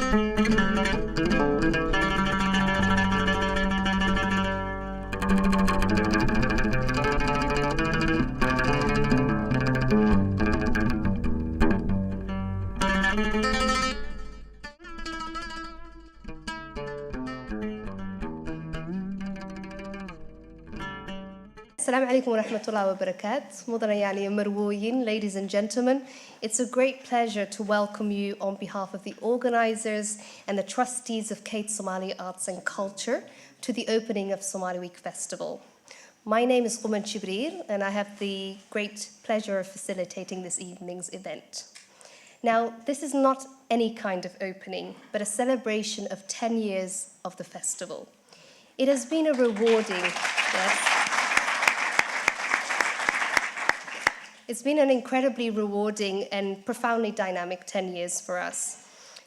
Assalamu alaikum wa rahmatullahi wa barakatuh. Mudanayani and Marwoyin, ladies and gentlemen, it's a great pleasure to welcome you on behalf of the organizers and the trustees of Kate Somali Arts and Culture to the opening of Somali Week Festival. My name is Quman Chibril, and I have the great pleasure of facilitating this evening's event. Now, this is not any kind of opening, but a celebration of 10 years of the festival. It has been a rewarding, It's been an incredibly rewarding and profoundly dynamic 10 years for us.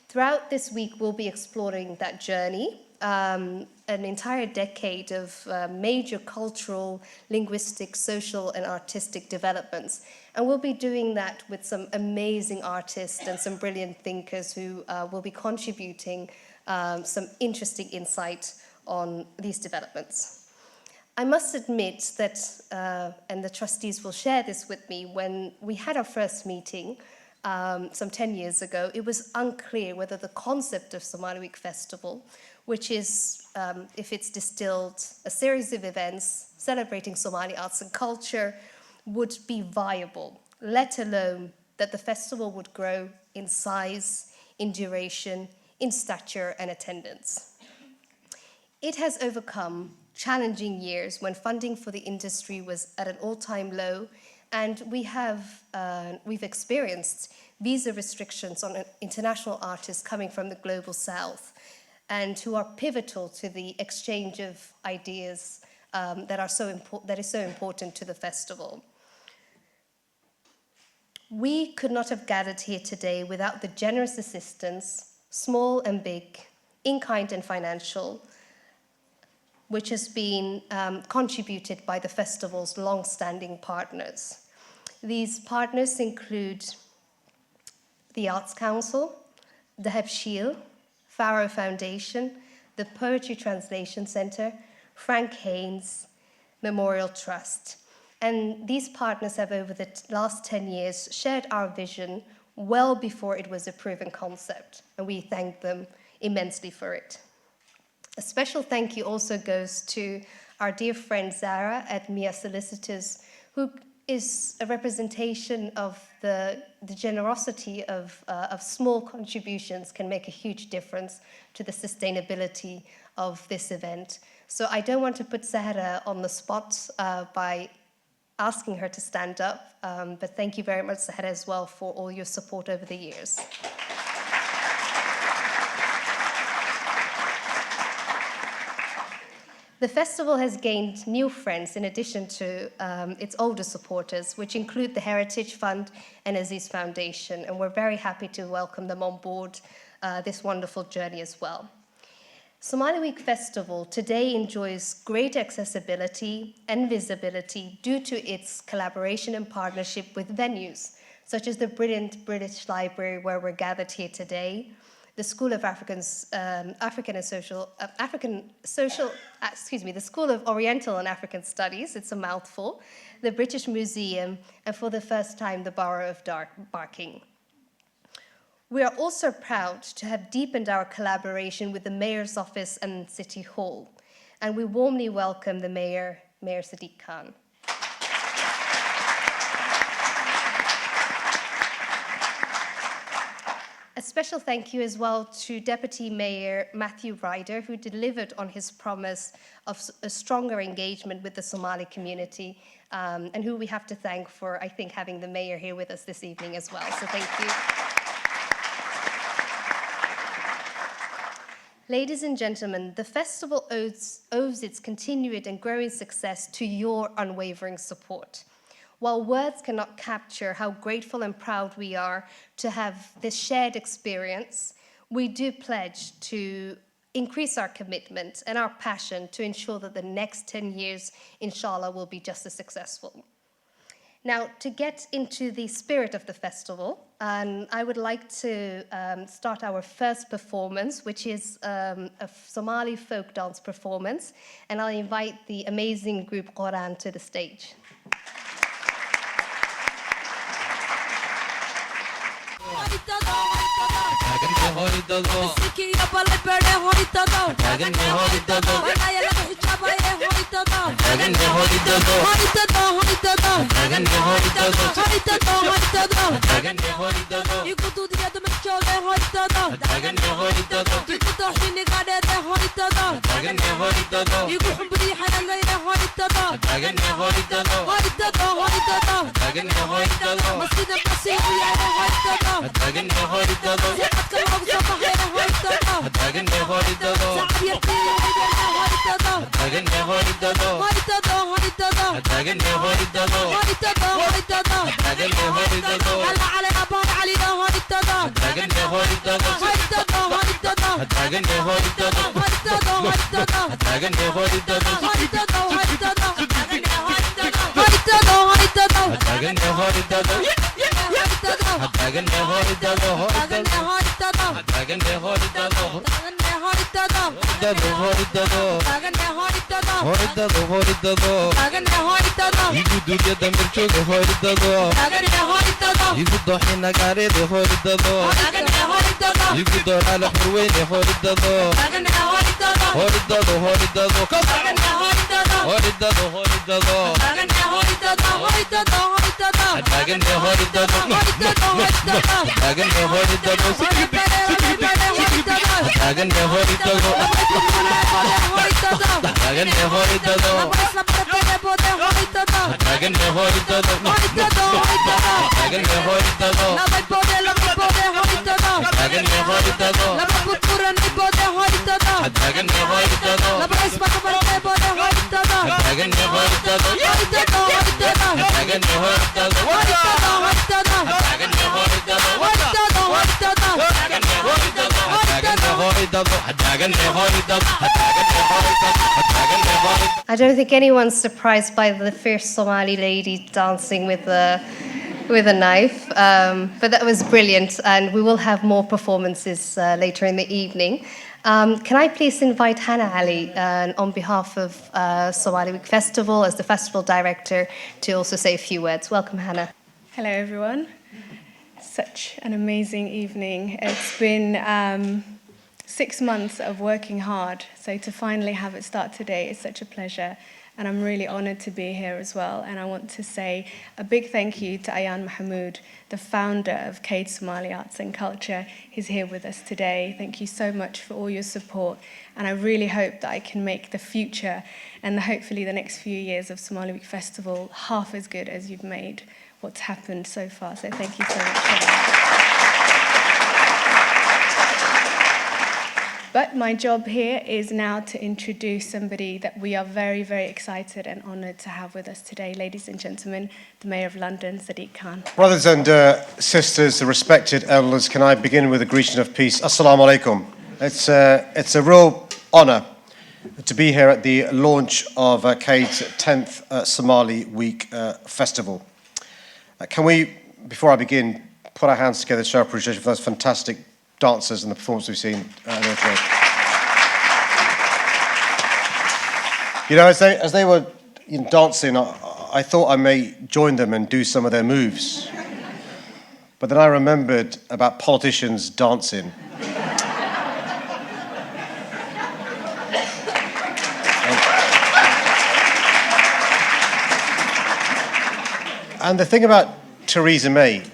Throughout this week, we'll be exploring that journey, an entire decade of major cultural, linguistic, social, and artistic developments. And we'll be doing that with some amazing artists and some brilliant thinkers who will be contributing some interesting insight on these developments. I must admit that, and the trustees will share this with me, when we had our first meeting some 10 years ago, it was unclear whether the concept of Somali Week Festival, which is, if it's distilled, a series of events celebrating Somali arts and culture, would be viable, let alone that the festival would grow in size, in duration, in stature, and attendance. It has overcome challenging years when funding for the industry was at an all-time low, and we've experienced visa restrictions on international artists coming from the global south, and who are pivotal to the exchange of ideas that is so important to the festival. We could not have gathered here today without the generous assistance, small and big, in-kind and financial, which has been contributed by the festival's long-standing partners. These partners include the Arts Council, Dahab Chien, Faro Foundation, the Poetry Translation Center, Frank Haynes Memorial Trust. And these partners have, over the last 10 years, shared our vision well before it was a proven concept, and we thank them immensely for it. A special thank you also goes to our dear friend Zara at Mia Solicitors, who is a representation of the generosity of small contributions can make a huge difference to the sustainability of this event. So I don't want to put Zahra on the spot by asking her to stand up, but thank you very much, Zahra, as well, for all your support over the years. The festival has gained new friends in addition to its older supporters, which include the Heritage Fund and Aziz Foundation, and we're very happy to welcome them on board this wonderful journey as well. Somali Week Festival today enjoys great accessibility and visibility due to its collaboration and partnership with venues, such as the brilliant British Library where we're gathered here today, the School of the School of Oriental and African Studies, it's a mouthful, the British Museum, and for the first time, the Borough of Barking. We are also proud to have deepened our collaboration with the Mayor's Office and City Hall, and we warmly welcome the Mayor Sadiq Khan. A special thank you as well to Deputy Mayor Matthew Ryder, who delivered on his promise of a stronger engagement with the Somali community, and who we have to thank for, I think, having the mayor here with us this evening as well. So thank you. Ladies and gentlemen, the festival owes its continued and growing success to your unwavering support. While words cannot capture how grateful and proud we are to have this shared experience, we do pledge to increase our commitment and our passion to ensure that the next 10 years, inshallah, will be just as successful. Now, to get into the spirit of the festival, I would like to start our first performance, which is a Somali folk dance performance, and I'll invite the amazing group Quran to the stage. I don't think anyone's surprised by the fierce Somali lady dancing with a knife, but that was brilliant, and we will have more performances later in the evening. Can I please invite Hannah Ali on behalf of Somali Week Festival as the festival director to also say a few words. Welcome, Hannah. Hello, everyone. Such an amazing evening. It's been 6 months of working hard, so to finally have it start today is such a pleasure, and I'm really honored to be here as well. And I want to say a big thank you to Ayan Mahmood, the founder of Cade Somali Arts and Culture. He's here with us today. Thank you so much for all your support, and I really hope that I can make the future and hopefully the next few years of Somali Week Festival half as good as you've made what's happened so far. So thank you so much for that. But my job here is now to introduce somebody that we are very, very excited and honoured to have with us today. Ladies and gentlemen, the Mayor of London, Sadiq Khan. Brothers and sisters, the respected elders, can I begin with a greeting of peace? Assalamu alaikum. It's a real honour to be here at the launch of Cade's 10th Somali Week Festival. Can we, before I begin, put our hands together to show our appreciation for those fantastic dancers and the performance we've seen. You know, as they were dancing, I thought I may join them and do some of their moves. But then I remembered about politicians dancing. And the thing about Theresa May,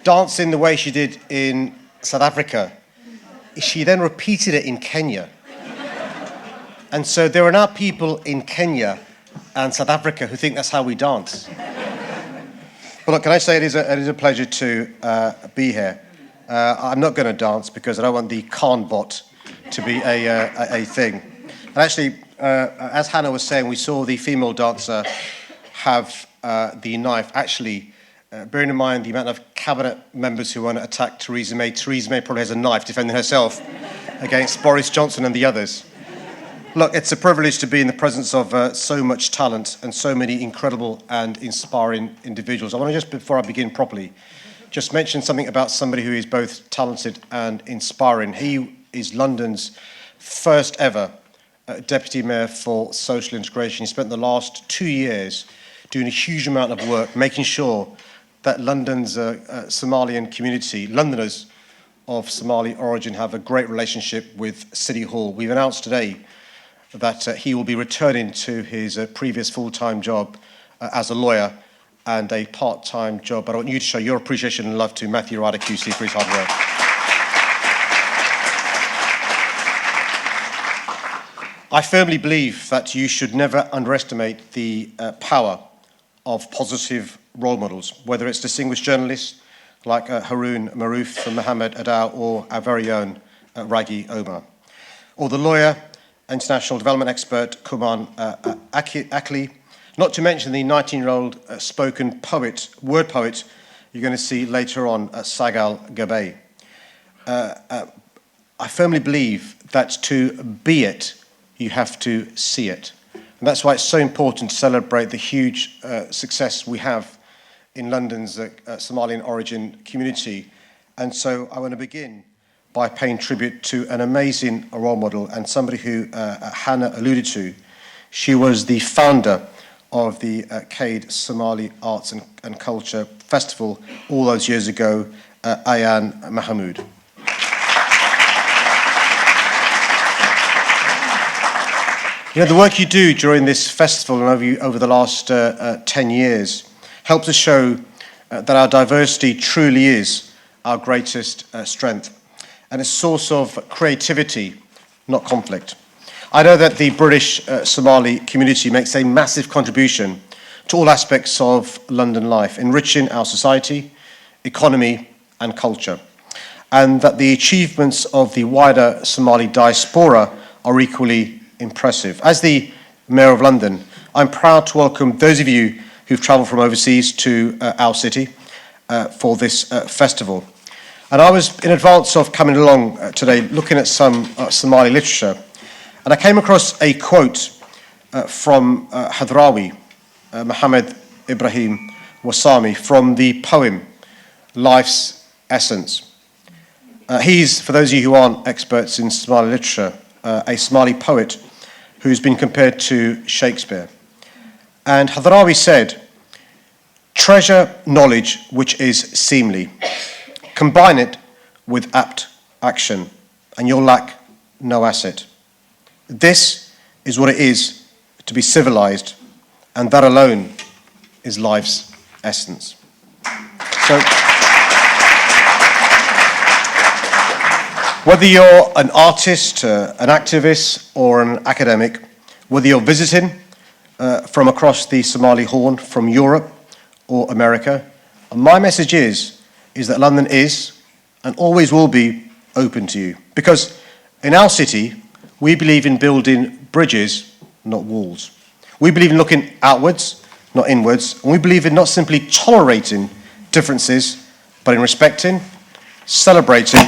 dancing the way she did in South Africa, she then repeated it in Kenya. And so there are now people in Kenya and South Africa who think that's how we dance. But look, can I say it is a pleasure to be here. I'm not going to dance because I don't want the Khan bot to be a thing. And actually, as Hannah was saying, we saw the female dancer have the knife. Actually, bearing in mind the amount of cabinet members who want to attack Theresa May probably has a knife defending herself against Boris Johnson and the others. Look, it's a privilege to be in the presence of so much talent and so many incredible and inspiring individuals. I want to just, before I begin properly, just mention something about somebody who is both talented and inspiring. He is London's first ever Deputy Mayor for Social Integration. He spent the last 2 years doing a huge amount of work, making sure that London's Somalian community, Londoners of Somali origin, have a great relationship with City Hall. We've announced today that he will be returning to his previous full-time job as a lawyer and a part-time job. But I want you to show your appreciation and love to Matthew Ryder QC for his hard work. I firmly believe that you should never underestimate the power of positive role models, whether it's distinguished journalists like Haroon Maroof and Mohammed Adaw, or our very own Raghi Omar, or the lawyer, international development expert Kuman Akli, not to mention the 19-year-old spoken poet, word poet, you're going to see later on, Sagal Gabay. I firmly believe that to be it, you have to see it. And that's why it's so important to celebrate the huge success we have in London's Somalian origin community. And so I want to begin by paying tribute to an amazing role model and somebody who Hannah alluded to. She was the founder of the Cade Somali Arts and Culture Festival all those years ago, Ayan Mahmood. You know, the work you do during this festival and over the last 10 years helps to show that our diversity truly is our greatest strength and a source of creativity, not conflict. I know that the British Somali community makes a massive contribution to all aspects of London life, enriching our society, economy and culture, and that the achievements of the wider Somali diaspora are equally impressive. As the Mayor of London, I'm proud to welcome those of you who've travelled from overseas to our city for this festival. And I was, in advance of coming along today, looking at some Somali literature, and I came across a quote from Hadrawi, Muhammad Ibrahim Wasami, from the poem Life's Essence. He's, for those of you who aren't experts in Somali literature, a Somali poet who's been compared to Shakespeare. And Hadrawi said, "Treasure knowledge which is seemly, combine it with apt action, and you'll lack no asset. This is what it is to be civilized, and that alone is life's essence." So, whether you're an artist, an activist, or an academic, whether you're visiting from across the Somali Horn, from Europe or America, my message is that London is and always will be open to you. Because in our city, we believe in building bridges, not walls. We believe in looking outwards, not inwards. And we believe in not simply tolerating differences, but in respecting, celebrating,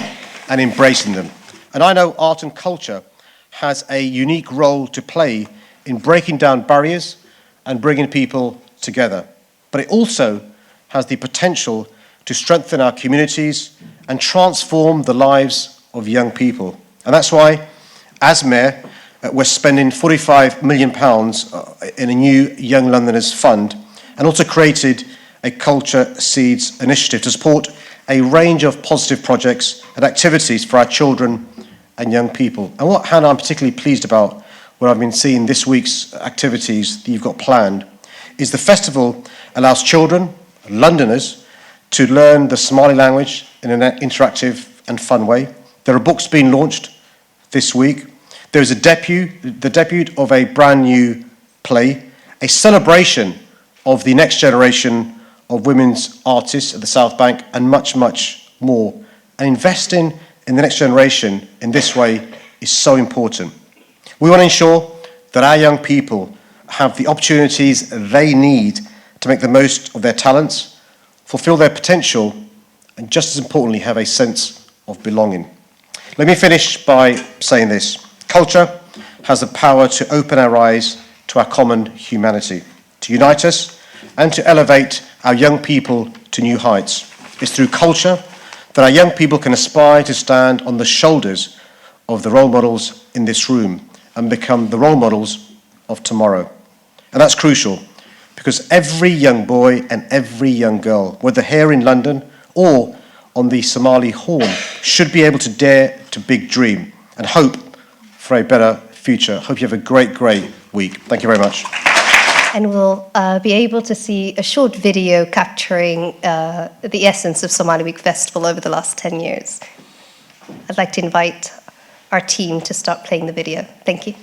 and embracing them. And I know art and culture has a unique role to play in breaking down barriers and bringing people together. But it also has the potential to strengthen our communities and transform the lives of young people. And that's why, as Mayor, we're spending £45 million in a new Young Londoners Fund, and also created a Culture Seeds initiative to support a range of positive projects and activities for our children and young people. And what, Hannah, I'm particularly pleased about, what I've been seeing this week's activities that you've got planned, is the festival allows children, Londoners, to learn the Somali language in an interactive and fun way. There are books being launched this week. There is the debut of a brand new play, a celebration of the next generation of women's artists at the South Bank, and much, much more. And investing in the next generation in this way is so important. We want to ensure that our young people have the opportunities they need to make the most of their talents, fulfill their potential, and just as importantly, have a sense of belonging. Let me finish by saying this. Culture has the power to open our eyes to our common humanity, to unite us and to elevate our young people to new heights. It's through culture that our young people can aspire to stand on the shoulders of the role models in this room and become the role models of tomorrow. And that's crucial because every young boy and every young girl, whether here in London or on the Somali Horn, should be able to dare to big dream and hope for a better future. Hope you have a great, great week. Thank you very much. And we'll be able to see a short video capturing the essence of Somali Week Festival over the last 10 years. I'd like to invite our team to start playing the video. Thank you.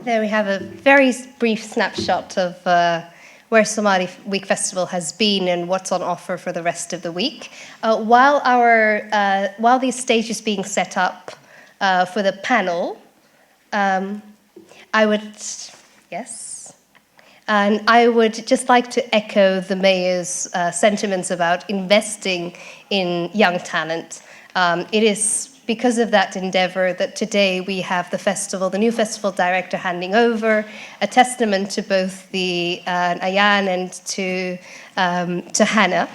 There we have a very brief snapshot of where Somali Week Festival has been and what's on offer for the rest of the week. While these stages being set up for the panel, I would just like to echo the Mayor's sentiments about investing in young talent. It is because of that endeavor that today we have the festival, the new festival director handing over, a testament to both the Ayan and to Hannah.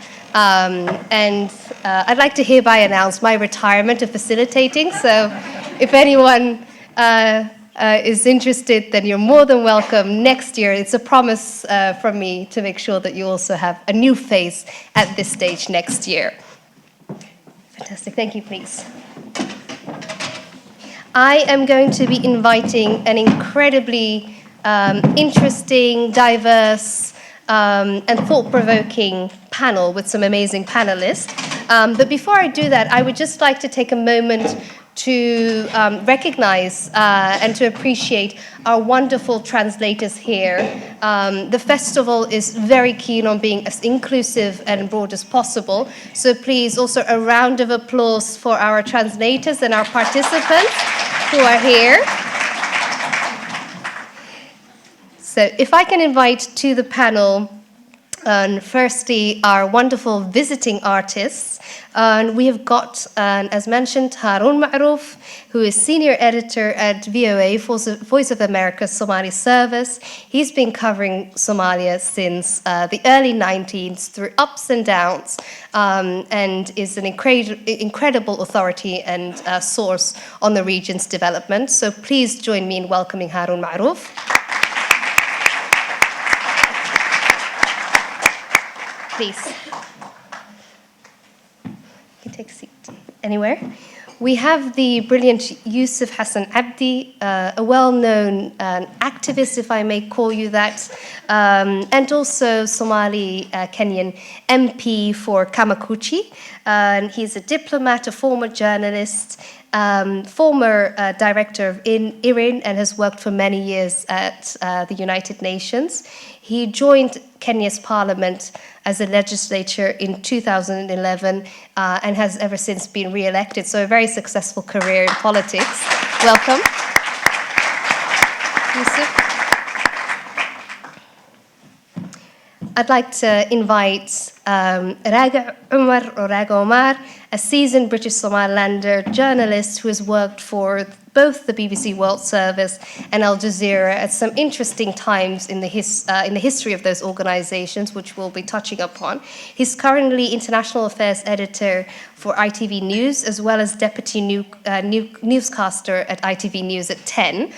I'd like to hereby announce my retirement of facilitating. So if anyone is interested, then you're more than welcome next year. It's a promise from me to make sure that you also have a new face at this stage next year. Fantastic. Thank you, please. I am going to be inviting an incredibly interesting, diverse, and thought-provoking panel with some amazing panelists. But before I do that, I would just like to take a moment to recognize and to appreciate our wonderful translators here. The festival is very keen on being as inclusive and broad as possible. So please also a round of applause for our translators and our participants who are here. So if I can invite to the panel, firstly, our wonderful visiting artists. We have got, as mentioned, Harun Ma'roof, who is senior editor at VOA, Voice of America's Somali Service. He's been covering Somalia since the early 90s through ups and downs, and is an incredible authority and source on the region's development. So please join me in welcoming Harun Ma'roof. Please. You can take a seat anywhere. We have the brilliant Yusuf Hassan Abdi, a well-known activist, if I may call you that, and also Somali Kenyan MP for Kamakuchi. And he's a diplomat, a former journalist, former director of IRIN, and has worked for many years at the United Nations. He joined Kenya's parliament as a legislator in 2011 and has ever since been re-elected. So a very successful career in politics. Welcome. Yusuf. I'd like to invite Raga Omar, a seasoned British Somalilander journalist who has worked for both the BBC World Service and Al Jazeera at some interesting times in the history of those organizations, which we'll be touching upon. He's currently international affairs editor for ITV News, as well as deputy newscaster at ITV News at 10.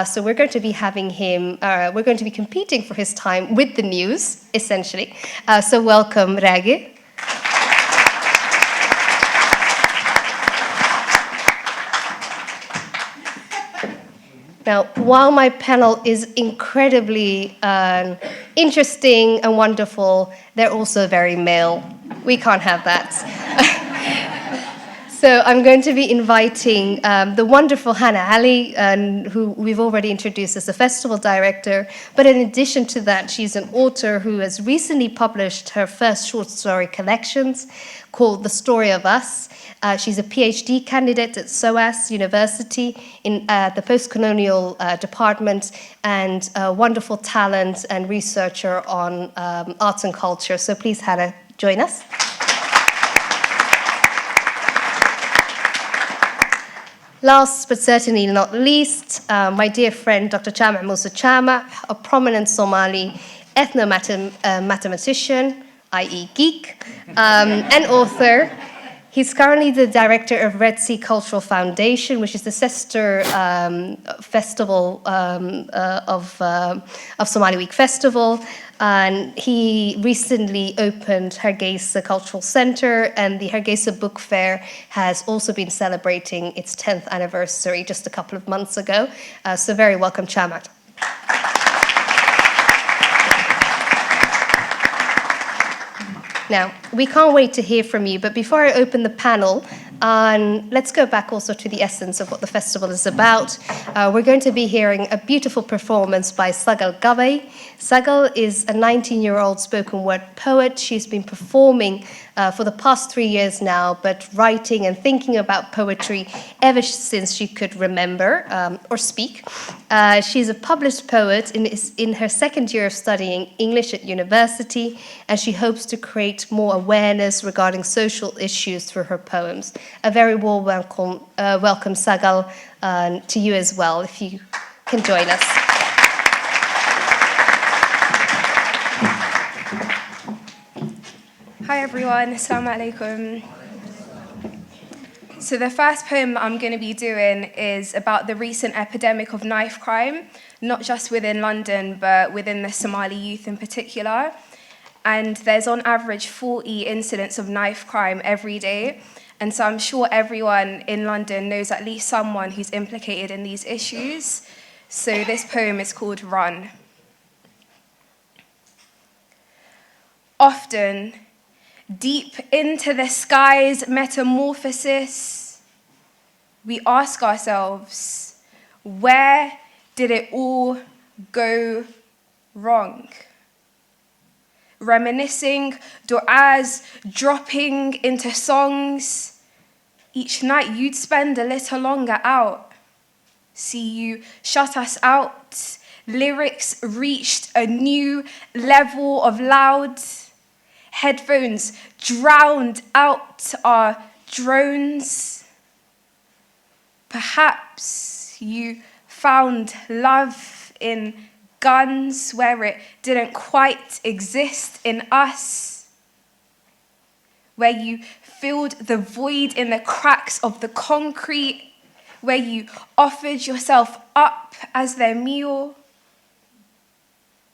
So we're going to be having him, we're going to be competing for his time with the news, essentially. So welcome, Ragi. Now, while my panel is incredibly interesting and wonderful, they're also very male. We can't have that. So I'm going to be inviting the wonderful Hannah Ali, who we've already introduced as the festival director. But in addition to that, she's an author who has recently published her first short story collections called The Story of Us. She's a PhD candidate at SOAS University in the post-colonial department, and a wonderful talent and researcher on arts and culture. So please, Hannah, join us. Last but certainly not least, my dear friend, Dr. Chama Musa Chama, a prominent Somali ethnomathematician, i.e. geek, and author. He's currently the director of Red Sea Cultural Foundation, which is the sister festival of Somali Week Festival. And he recently opened Hargeisa Cultural Center, and the Hargeisa Book Fair has also been celebrating its 10th anniversary just a couple of months ago. So very welcome, Chamat. Now, we can't wait to hear from you, but before I open the panel, let's go back also to the essence of what the festival is about. We're going to be hearing a beautiful performance by Sagal Gabay. Sagal is a 19-year-old spoken word poet. She's been performing for the past 3 years now, but writing and thinking about poetry ever since she could remember or speak. She's a published poet in her second year of studying English at university, and she hopes to create more awareness regarding social issues through her poems. A very warm welcome, Sagal, to you as well, if you can join us. Hi everyone, Assalamu alaikum. So the first poem I'm going to be doing is about the recent epidemic of knife crime, not just within London, but within the Somali youth in particular. And there's on average 40 incidents of knife crime every day. And so I'm sure everyone in London knows at least someone who's implicated in these issues. So this poem is called Run. Often, deep into the sky's metamorphosis, we ask ourselves, where did it all go wrong? Reminiscing, du'as, dropping into songs. Each night you'd spend a little longer out. See you shut us out. Lyrics reached a new level of loud. Headphones drowned out our drones. Perhaps you found love in guns where it didn't quite exist in us. Where you filled the void in the cracks of the concrete. Where you offered yourself up as their meal.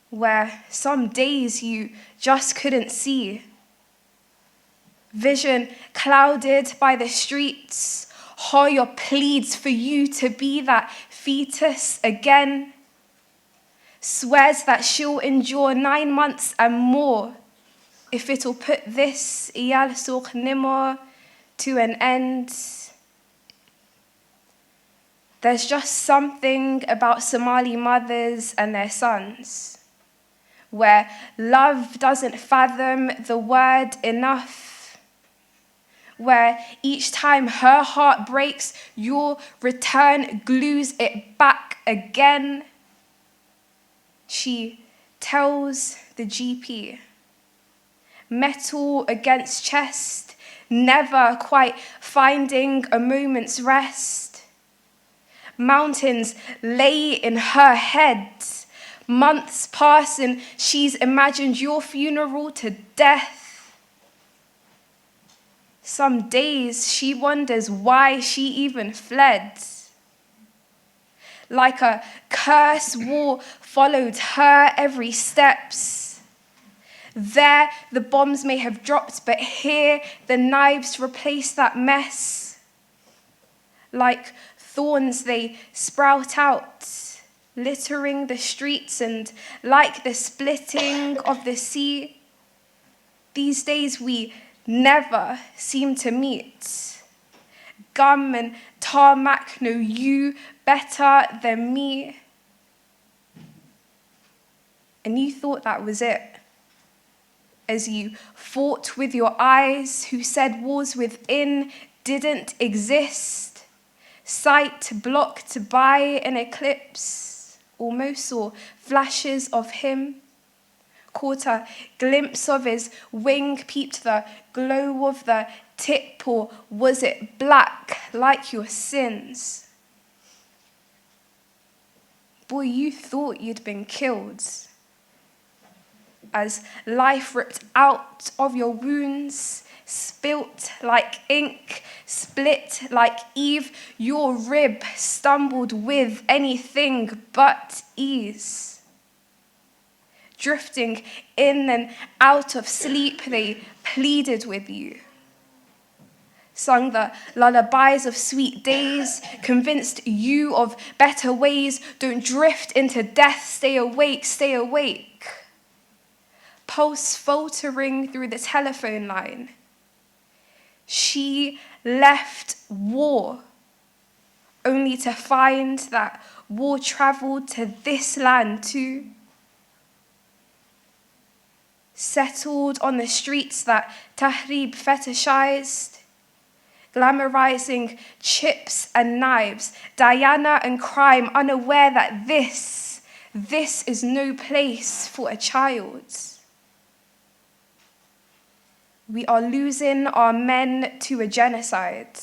Where some days you just couldn't see. Vision clouded by the streets. Your pleads for you to be that fetus again. Swears that she'll endure 9 months and more if it'll put this iyal suq nimor to an end. There's just something about Somali mothers and their sons, where love doesn't fathom the word enough, where each time her heart breaks, your return glues it back again. She tells the GP, metal against chest, never quite finding a moment's rest. Mountains lay in her head. Months pass and she's imagined your funeral to death. Some days she wonders why she even fled. Like a curse war followed her every steps. There the bombs may have dropped, but here the knives replace that mess. Like thorns they sprout out, littering the streets, and like the splitting of the sea, these days we never seem to meet. Gum and tarmac know you better than me. And you thought that was it. As you fought with your eyes, who said wars within didn't exist. Sight blocked by an eclipse, almost saw flashes of him. Caught a glimpse of his wing, peeped the glow of the tip, or was it black like your sins? Boy, you thought you'd been killed. As life ripped out of your wounds, spilt like ink, split like Eve, your rib stumbled with anything but ease. Drifting in and out of sleep, they pleaded with you. Sung the lullabies of sweet days, convinced you of better ways. Don't drift into death, stay awake, stay awake. Pulse faltering through the telephone line. She left war, only to find that war traveled to this land too. Settled on the streets that Tahrib fetishized, glamorizing chips and knives, Diana and crime, unaware that this is no place for a child. We are losing our men to a genocide.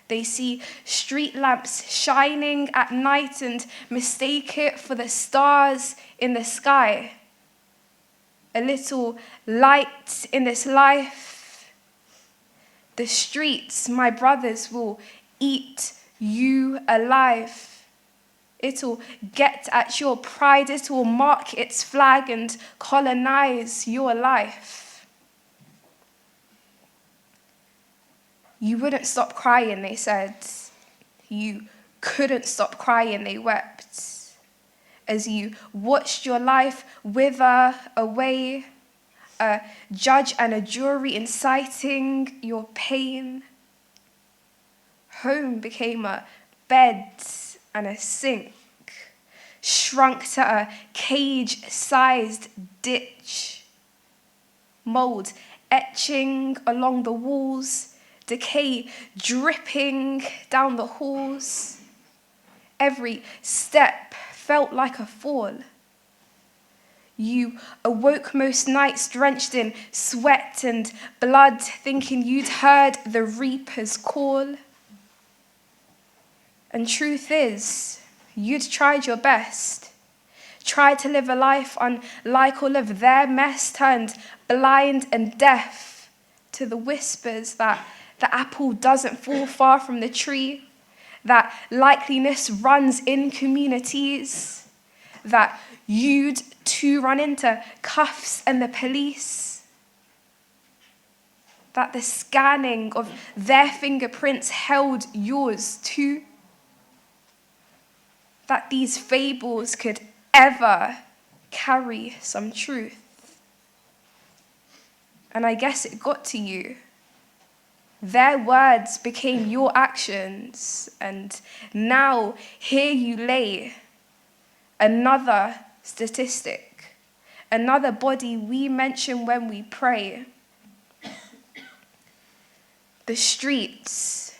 They see street lamps shining at night and mistake it for the stars in the sky. A little light in this life. The streets, my brothers, will eat you alive. It'll get at your pride, it'll mark its flag and colonize your life. You wouldn't stop crying, they said. You couldn't stop crying, they wept. As you watched your life wither away, a judge and a jury inciting your pain. Home became a bed and a sink, shrunk to a cage-sized ditch. Mold etching along the walls, decay dripping down the halls. Every step felt like a fall. You awoke most nights drenched in sweat and blood, thinking you'd heard the reaper's call. And truth is, you'd tried your best, tried to live a life unlike all of their mess, turned blind and deaf to the whispers that the apple doesn't fall far from the tree, that likeliness runs in communities, that you'd too run into cuffs and the police, that the scanning of their fingerprints held yours too, that these fables could ever carry some truth. And I guess it got to you. Their words became your actions, and now here you lay, another statistic, another body we mention when we pray. The streets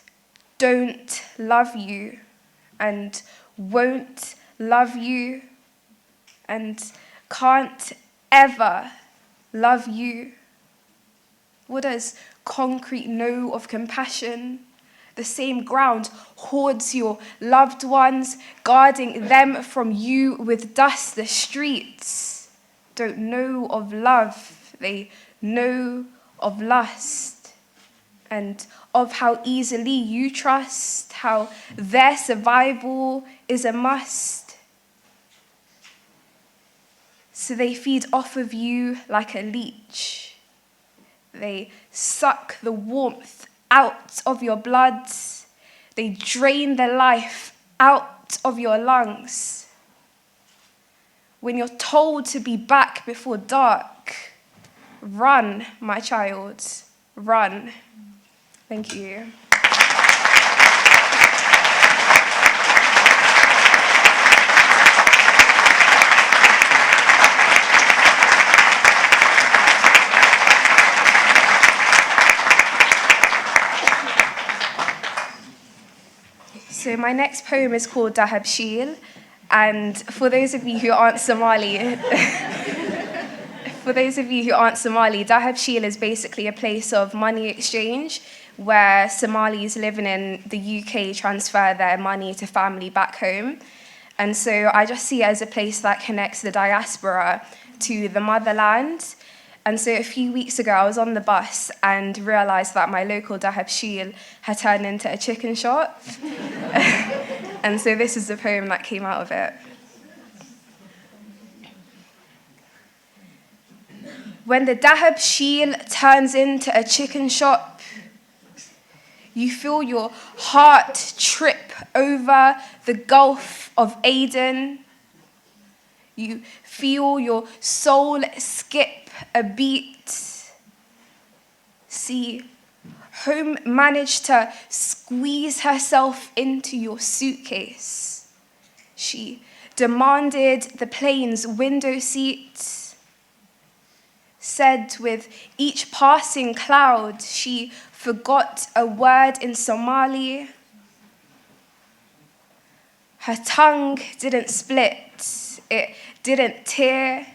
don't love you and won't love you and can't ever love you. What does concrete know of compassion? The same ground hoards your loved ones, guarding them from you with dust. The streets don't know of love, they know of lust, and of how easily you trust, how their survival is a must. So they feed off of you like a leech. They suck the warmth out of your blood. They drain the life out of your lungs. When you're told to be back before dark, run, my child, run. Thank you. So my next poem is called Dahab Chien, and for those of you who aren't Somali, Dahab Chien is basically a place of money exchange where Somalis living in the UK transfer their money to family back home. And so I just see it as a place that connects the diaspora to the motherland. And so a few weeks ago, I was on the bus and realised that my local Dahab Chien had turned into a chicken shop. And so this is the poem that came out of it. When the Dahab Chien turns into a chicken shop, you feel your heart trip over the Gulf of Aden. You feel your soul skip a beat. See, home managed to squeeze herself into your suitcase. She demanded the plane's window seat. Said with each passing cloud, she forgot a word in Somali. Her tongue didn't split, it didn't tear,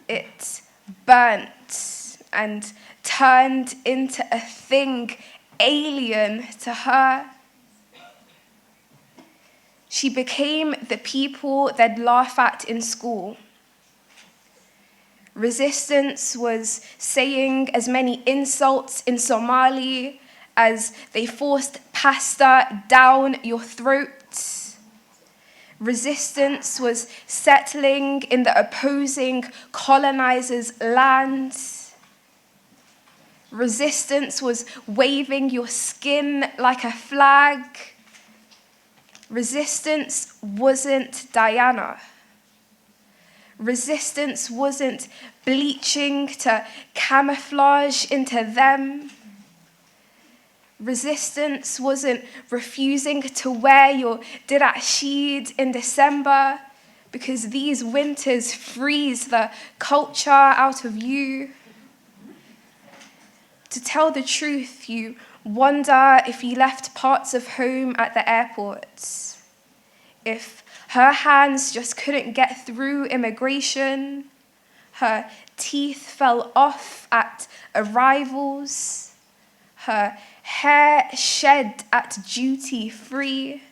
it burnt and turned into a thing alien to her. She became the people they'd laugh at in school. Resistance was saying as many insults in Somali as they forced pasta down your throat. Resistance was settling in the opposing colonizers' land. Resistance was waving your skin like a flag. Resistance wasn't Diana. Resistance wasn't bleaching to camouflage into them. Resistance wasn't refusing to wear your Dahab Chien in December because these winters freeze the culture out of you. To tell the truth, you wonder if you left parts of home at the airport, if her hands just couldn't get through immigration, her teeth fell off at arrivals, her hair shed at duty free.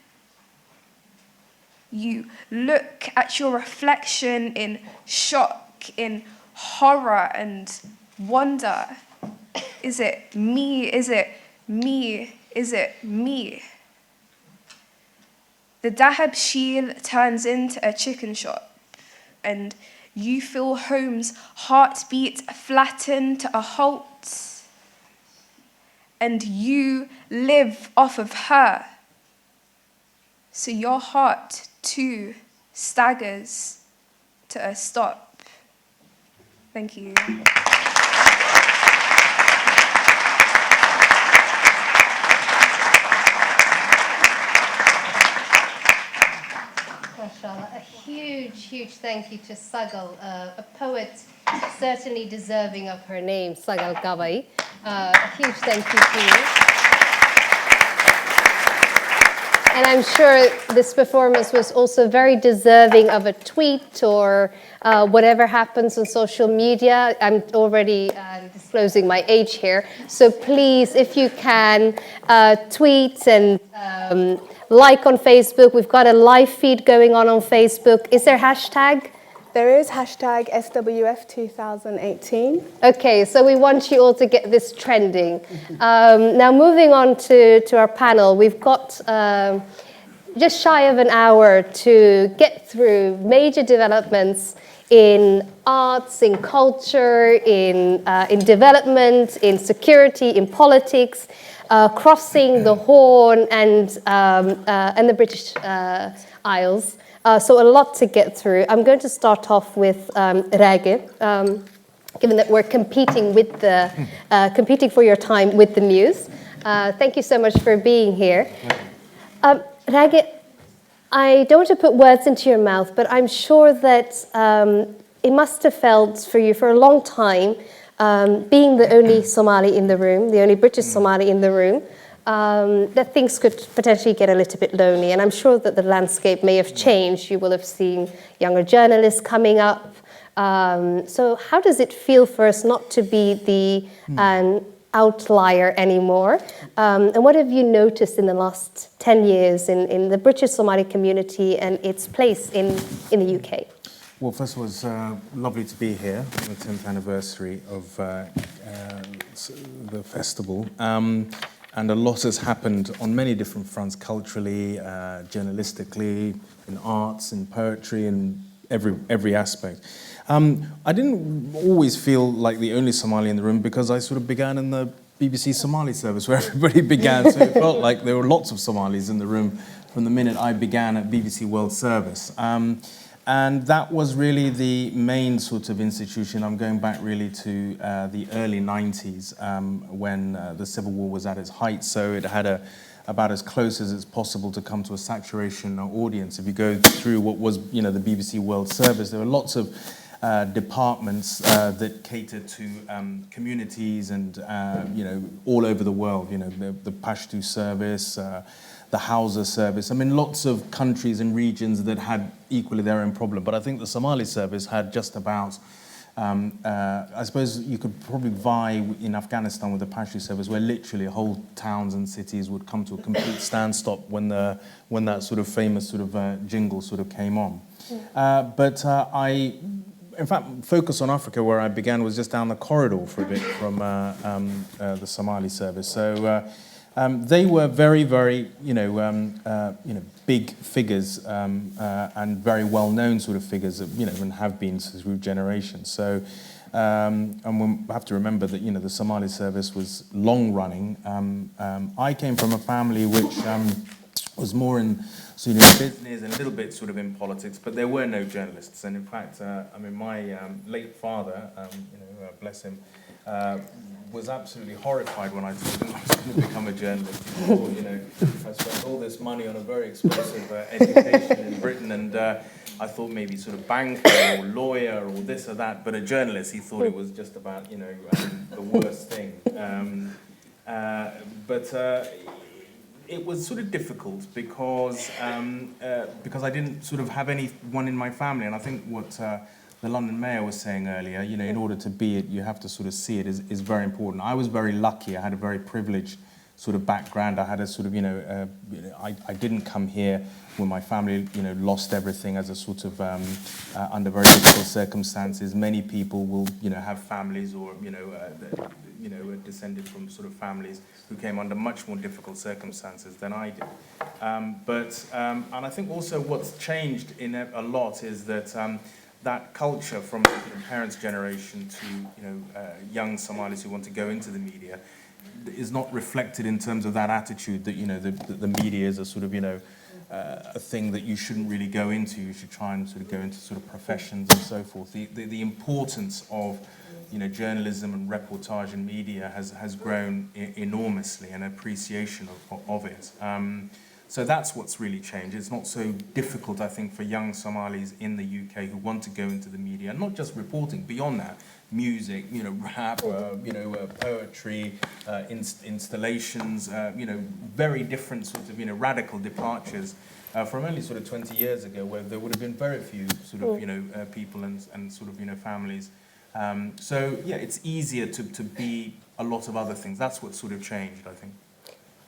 You look at your reflection in shock, in horror and wonder. Is it me? Is it me? Is it me? The Dahab Chien turns into a chicken shop, and you feel home's heartbeat flatten to a halt, and you live off of her. So your heart too staggers to a stop. Thank you. Mashallah. A huge thank you to Sagal, a poet certainly deserving of her name, Sagal Gawai. A huge thank you to you. And I'm sure this performance was also very deserving of a tweet or whatever happens on social media. I'm already disclosing my age here. So please, if you can, tweet and like on Facebook. We've got a live feed going on Facebook. Is there hashtag? There is hashtag SWF2018. Okay, so we want you all to get this trending. Now moving on to our panel, we've got just shy of an hour to get through major developments in arts, in culture, in development, in security, in politics, crossing the Horn and the British Isles. So a lot to get through. I'm going to start off with Rage, given that we're competing for your time with the news. Thank you so much for being here. Rage, I don't want to put words into your mouth, but I'm sure that it must have felt for you for a long time, being the only Somali in the room, the only British Somali in the room, that things could potentially get a little bit lonely. And I'm sure that the landscape may have changed. You will have seen younger journalists coming up. So how does it feel for us not to be the outlier anymore? And what have you noticed in the last 10 years in the British Somali community and its place in the UK? Well, first of all, it's lovely to be here on the 10th anniversary of the festival. And a lot has happened on many different fronts, culturally, journalistically, in arts, in poetry, in every aspect. I didn't always feel like the only Somali in the room because I sort of began in the BBC Somali Service where everybody began, so it felt like there were lots of Somalis in the room from the minute I began at BBC World Service. And that was really the main sort of institution. I'm going back really to the early 90s when the Civil War was at its height. So it had about as close as it's possible to come to a saturation audience. If you go through what was, the BBC World Service, there were lots of departments that catered to communities and, all over the world. The Pashto Service, the Hausa Service. I mean, lots of countries and regions that had equally their own problem. But I think the Somali Service had just about, I suppose you could probably vie in Afghanistan with the Pashto Service, where literally whole towns and cities would come to a complete standstop when that sort of famous sort of jingle sort of came on. But in fact, Focus on Africa, where I began, was just down the corridor for a bit from the Somali Service. So they were very, very, big figures and very well-known sort of figures, and have been through generations. So, and we have to remember that, the Somali Service was long-running. I came from a family which was more in business and a little bit sort of in politics, but there were no journalists. And in fact, my late father, bless him, was absolutely horrified when I told him I was going to become a journalist. He thought, you know, I spent all this money on a very expensive education in Britain, and I thought maybe sort of banker or lawyer or this or that, but a journalist, he thought it was just about, you know, the worst thing. But it was sort of difficult because I didn't sort of have anyone in my family, and I think what the London Mayor was saying earlier, you know, in order to be it, you have to sort of see it, is very important. I was very lucky. I had a very privileged sort of background. I had a sort of, I didn't come here when my family, you know, lost everything as a sort of under very difficult circumstances. Many people will, you know, have families or, descended from sort of families who came under much more difficult circumstances than I did. And I think also what's changed in a lot is that that culture from the parents' generation to, young Somalis who want to go into the media is not reflected in terms of that attitude that, you know, the media is a sort of, a thing that you shouldn't really go into. You should try and sort of go into sort of professions and so forth. The importance of, you know, journalism and reportage and media has grown enormously, and appreciation of it. So that's what's really changed. It's not so difficult, I think, for young Somalis in the UK who want to go into the media, and not just reporting, beyond that, music, you know, rap, poetry, installations, very different sorts of, radical departures from only sort of 20 years ago, where there would have been very few sort of, people and sort of, families. So, yeah, it's easier to be a lot of other things. That's what sort of changed, I think.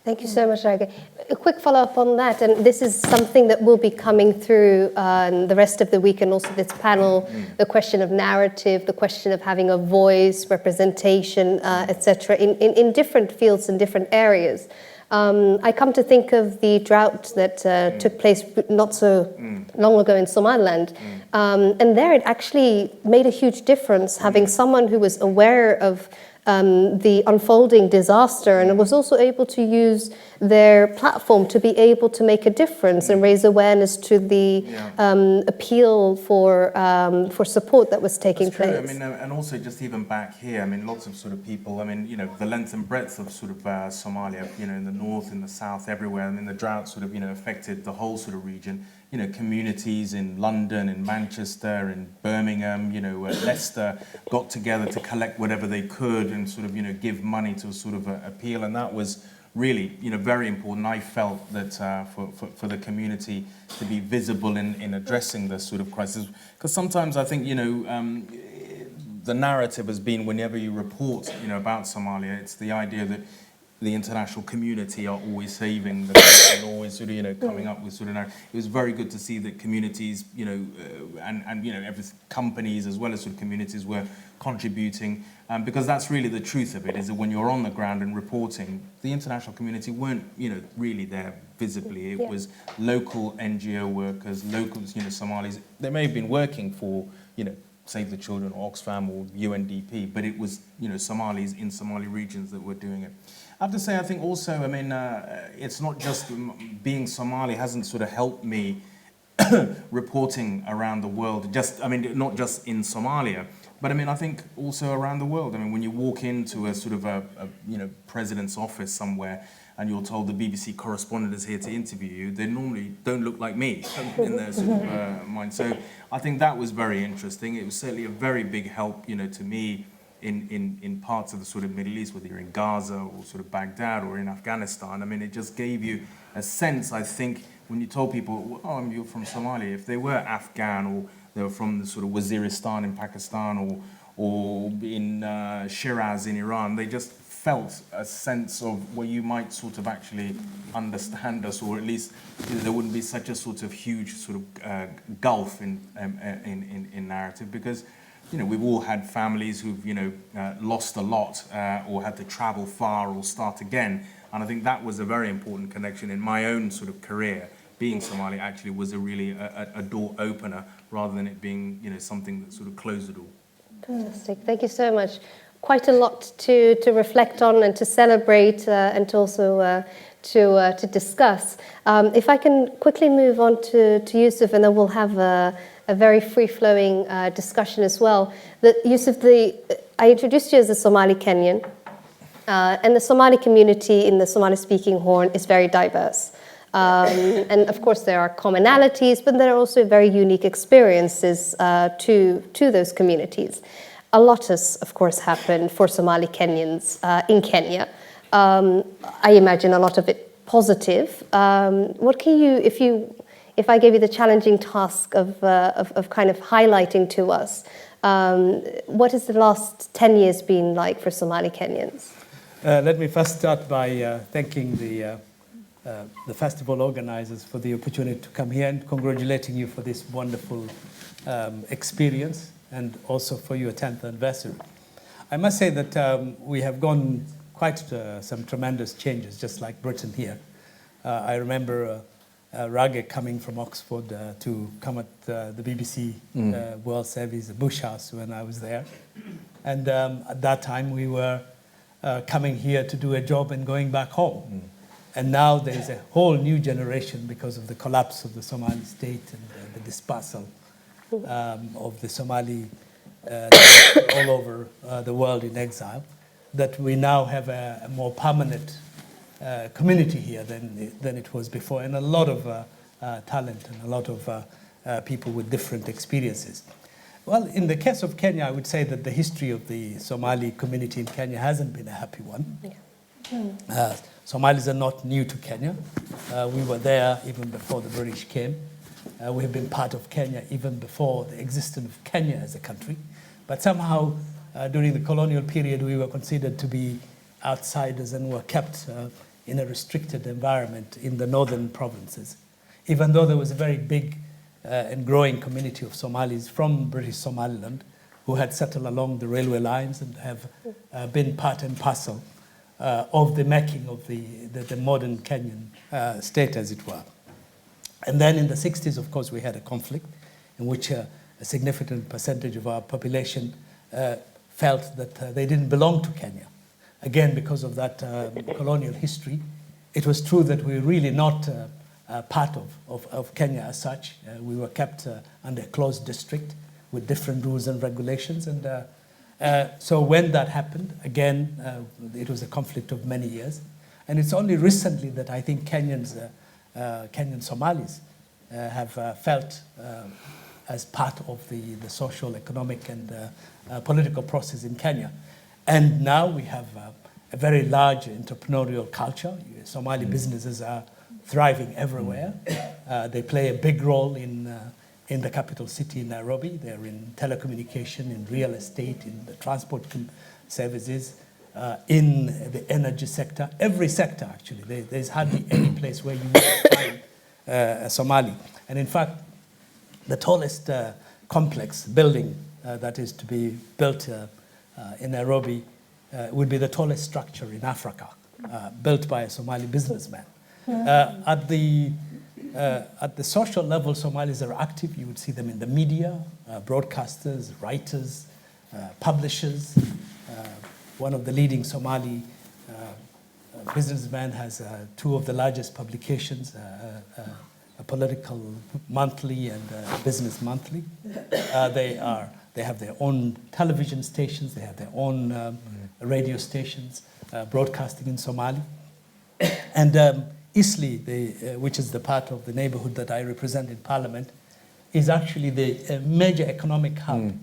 Thank you so much, Raga. A quick follow-up on that, and this is something that will be coming through the rest of the week, and also this panel, the question of narrative, the question of having a voice, representation, etc., in different fields and different areas. I come to think of the drought that took place not so long ago in Somaliland, and there it actually made a huge difference, having someone who was aware of the unfolding disaster, and was also able to use their platform to be able to make a difference and raise awareness to the appeal for support that was taking place. I mean, and also just even back here, I mean, lots of sort of people, I mean, the length and breadth of sort of Somalia, in the north, in the south, everywhere. I mean, the drought sort of, affected the whole sort of region. Communities in London, in Manchester, in Birmingham, Leicester got together to collect whatever they could and sort of, give money to sort of appeal. And that was really, very important. I felt that for the community to be visible in addressing this sort of crisis. Because sometimes I think, the narrative has been, whenever you report, about Somalia, it's the idea that the international community are always saving the and always sort of, coming up with sort of. It was very good to see that communities, every companies as well as sort of communities were contributing, because that's really the truth of it, is that when you're on the ground and reporting, the international community weren't, really there visibly. It was local NGO workers, local, Somalis. They may have been working for, Save the Children or Oxfam or UNDP, but it was, Somalis in Somali regions that were doing it. I have to say, I think also, I mean, it's not just being Somali hasn't sort of helped me reporting around the world, not just in Somalia, but I mean, I think also around the world. I mean, when you walk into a sort of a president's office somewhere and you're told the BBC correspondent is here to interview you, they normally don't look like me in their sort of mind. So I think that was very interesting. It was certainly a very big help, to me, in parts of the sort of Middle East, whether you're in Gaza or sort of Baghdad or in Afghanistan. I mean, it just gave you a sense, I think, when you told people, oh, you're from Somalia, if they were Afghan or they were from the sort of Waziristan in Pakistan or in Shiraz in Iran, they just felt a sense of where you might sort of actually understand us, or at least there wouldn't be such a sort of huge sort of gulf in narrative, because we've all had families who've, lost a lot or had to travel far or start again. And I think that was a very important connection in my own sort of career. Being Somali actually was a door opener, rather than it being, something that sort of closed the door. Fantastic. Thank you so much. Quite a lot to reflect on and to celebrate and to also to discuss. If I can quickly move on to Yusuf, and then we'll have a very free-flowing discussion as well. Yusuf, I introduced you as a Somali Kenyan. And the Somali community in the Somali-speaking Horn is very diverse. And of course, there are commonalities, but there are also very unique experiences to those communities. A lot has, of course, happened for Somali Kenyans in Kenya. I imagine a lot of it positive. What can you, if I gave you the challenging task of kind of highlighting to us, what has the last 10 years been like for Somali Kenyans? Let me first start by thanking the festival organizers for the opportunity to come here and congratulating you for this wonderful experience and also for your 10th anniversary. I must say that we have gone quite some tremendous changes, just like Britain here. I remember Rage coming from Oxford to come at the BBC World Service, the Bush House, when I was there. And at that time, we were coming here to do a job and going back home. And now there's a whole new generation because of the collapse of the Somali state and the dispersal of the Somali all over the world in exile, that we now have a more permanent community here than it was before, and a lot of talent and a lot of people with different experiences. Well, in the case of Kenya, I would say that the history of the Somali community in Kenya hasn't been a happy one. Yeah. Somalis are not new to Kenya. We were there even before the British came. We have been part of Kenya even before the existence of Kenya as a country. But somehow, during the colonial period, we were considered to be outsiders and were kept in a restricted environment in the northern provinces, even though there was a very big and growing community of Somalis from British Somaliland who had settled along the railway lines and have been part and parcel of the making of the modern Kenyan state, as it were. And then in the 60s, of course, we had a conflict in which a significant percentage of our population felt that they didn't belong to Kenya. Again, because of that colonial history, it was true that we were really not part of Kenya as such. We were kept under a closed district with different rules and regulations. And so when that happened, again, it was a conflict of many years. And it's only recently that I think Kenyan Somalis have felt as part of the social, economic, and political process in Kenya. And now we have a very large entrepreneurial culture. Somali businesses are thriving everywhere. They play a big role in the capital city, Nairobi. They're in telecommunication, in real estate, in the transport services, in the energy sector, every sector actually. There's hardly any place where you won't find a Somali. And in fact, the tallest complex building that is to be built in Nairobi would be the tallest structure in Africa, built by a Somali businessman. At the social level, Somalis are active. You would see them in the media, broadcasters, writers, publishers. One of the leading Somali businessmen has two of the largest publications, a political monthly and a business monthly. They have their own television stations. They have their own radio stations broadcasting in Somali. And Isli, which is the part of the neighborhood that I represent in Parliament, is actually the major economic hub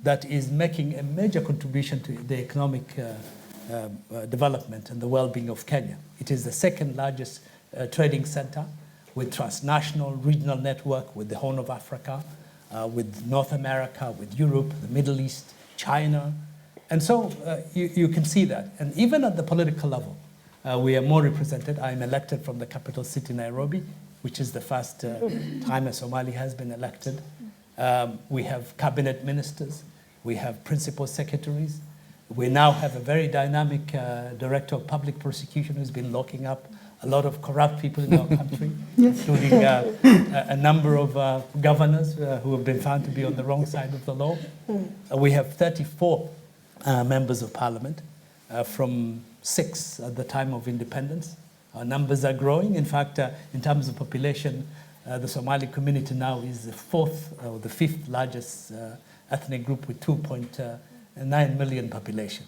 that is making a major contribution to the economic development and the well-being of Kenya. It is the second largest trading center with transnational regional network with the Horn of Africa, with North America, with Europe, the Middle East, China. And so you can see that. And even at the political level, we are more represented. I'm elected from the capital city, Nairobi, which is the first time a Somali has been elected. We have cabinet ministers. We have principal secretaries. We now have a very dynamic director of public prosecution who's been locking up a lot of corrupt people in our country, including a number of governors who have been found to be on the wrong side of the law. We have 34 members of parliament from 6 at the time of independence. Our numbers are growing. In fact, in terms of population, the Somali community now is the 4th or the 5th largest ethnic group with 2.9 million population.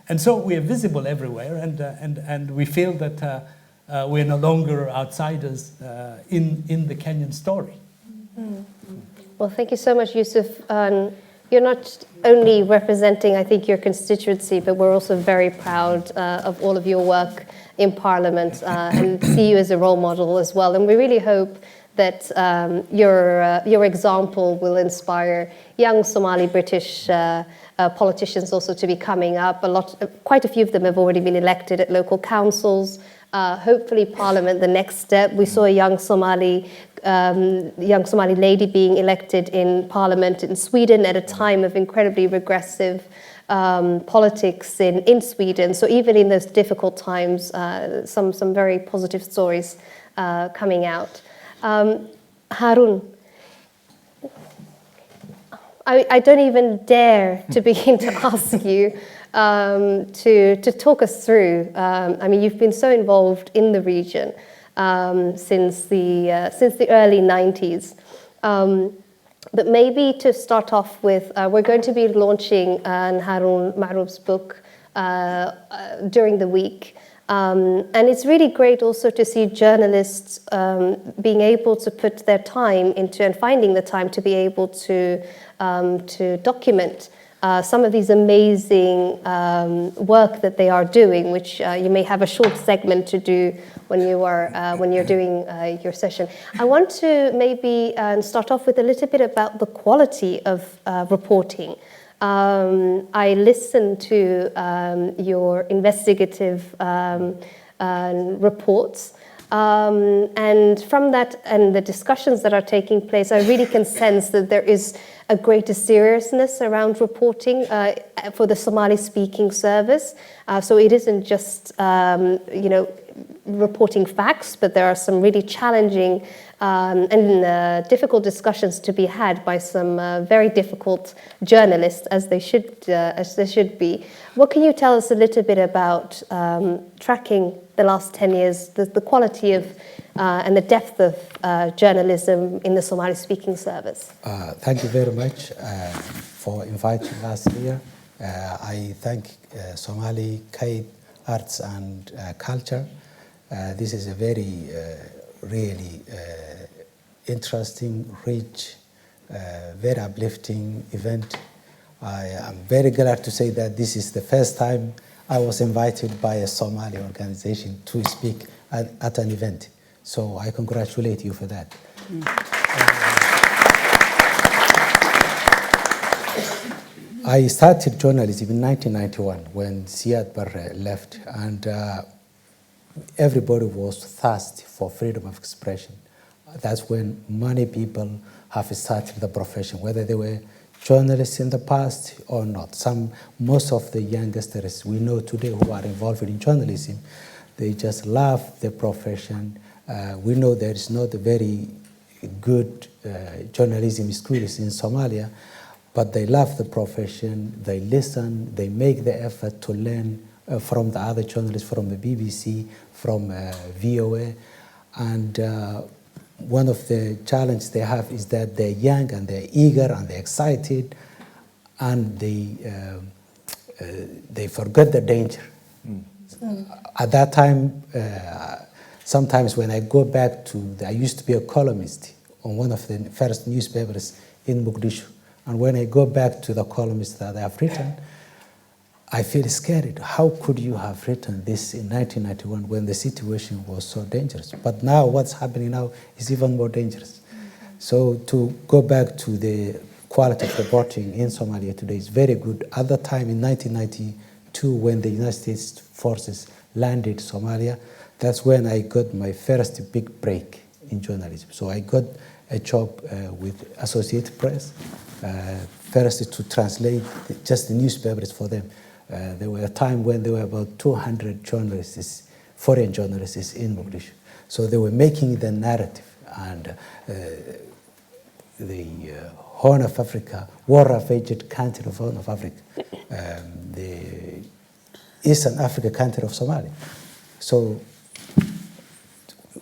And so we are visible everywhere, and we feel that we're no longer outsiders in the Kenyan story. Well, thank you so much, Yusuf. You're not only representing, I think, your constituency, but we're also very proud of all of your work in Parliament and see you as a role model as well. And we really hope that your example will inspire young Somali British politicians also to be coming up. Quite a few of them have already been elected at local councils. Hopefully Parliament, the next step. We saw a young Somali lady being elected in Parliament in Sweden at a time of incredibly regressive politics in Sweden. So even in those difficult times, some very positive stories coming out. Harun, I don't even dare to begin to ask you to talk us through. I mean, you've been so involved in the region since the early 90s. But maybe to start off with, we're going to be launching Harun Ma'rouf's book during the week. And it's really great also to see journalists being able to put their time into and finding the time to be able to document some of these amazing work that they are doing, which you may have a short segment to do when you're doing your session. I want to maybe start off with a little bit about the quality of reporting. I listened to your investigative reports, and from that and the discussions that are taking place, I really can sense that there is a greater seriousness around reporting for the Somali-speaking service. So it isn't just reporting facts, but there are some really challenging and difficult discussions to be had by some very difficult journalists, as they should be. What can you tell us a little bit about tracking the last 10 years, the quality of and the depth of journalism in the Somali-speaking service? Thank you very much for inviting us here. I thank Somali Arts and Culture. This is a very, really interesting, rich, very uplifting event. I am very glad to say that this is the first time I was invited by a Somali organization to speak at an event. So I congratulate you for that. I started journalism in 1991 when Siad Barre left, and everybody was thirsty for freedom of expression. That's when many people have started the profession, whether they were journalists in the past or not. Most of the youngsters we know today who are involved in journalism, they just love the profession. We know there is not a very good journalism schools in Somalia, but they love the profession, they listen, they make the effort to learn from the other journalists, from the BBC, from VOA. And one of the challenges they have is that they're young and they're eager and they're excited, and they forget the danger. At that time, sometimes when I go back I used to be a columnist on one of the first newspapers in Mogadishu. And when I go back to the columns that I have written, I feel scared. How could you have written this in 1991 when the situation was so dangerous? But now what's happening now is even more dangerous. So to go back to the quality of reporting in Somalia today is very good. At the time in 1992, when the United States forces landed Somalia, that's when I got my first big break in journalism. So I got a job with Associated Press, first to translate just the newspapers for them. There were a time when there were about 200 journalists, foreign journalists in Mogadishu. So they were making the narrative, and the Horn of Africa, war-ravaged country of Horn of Africa, the Eastern Africa country of Somalia. So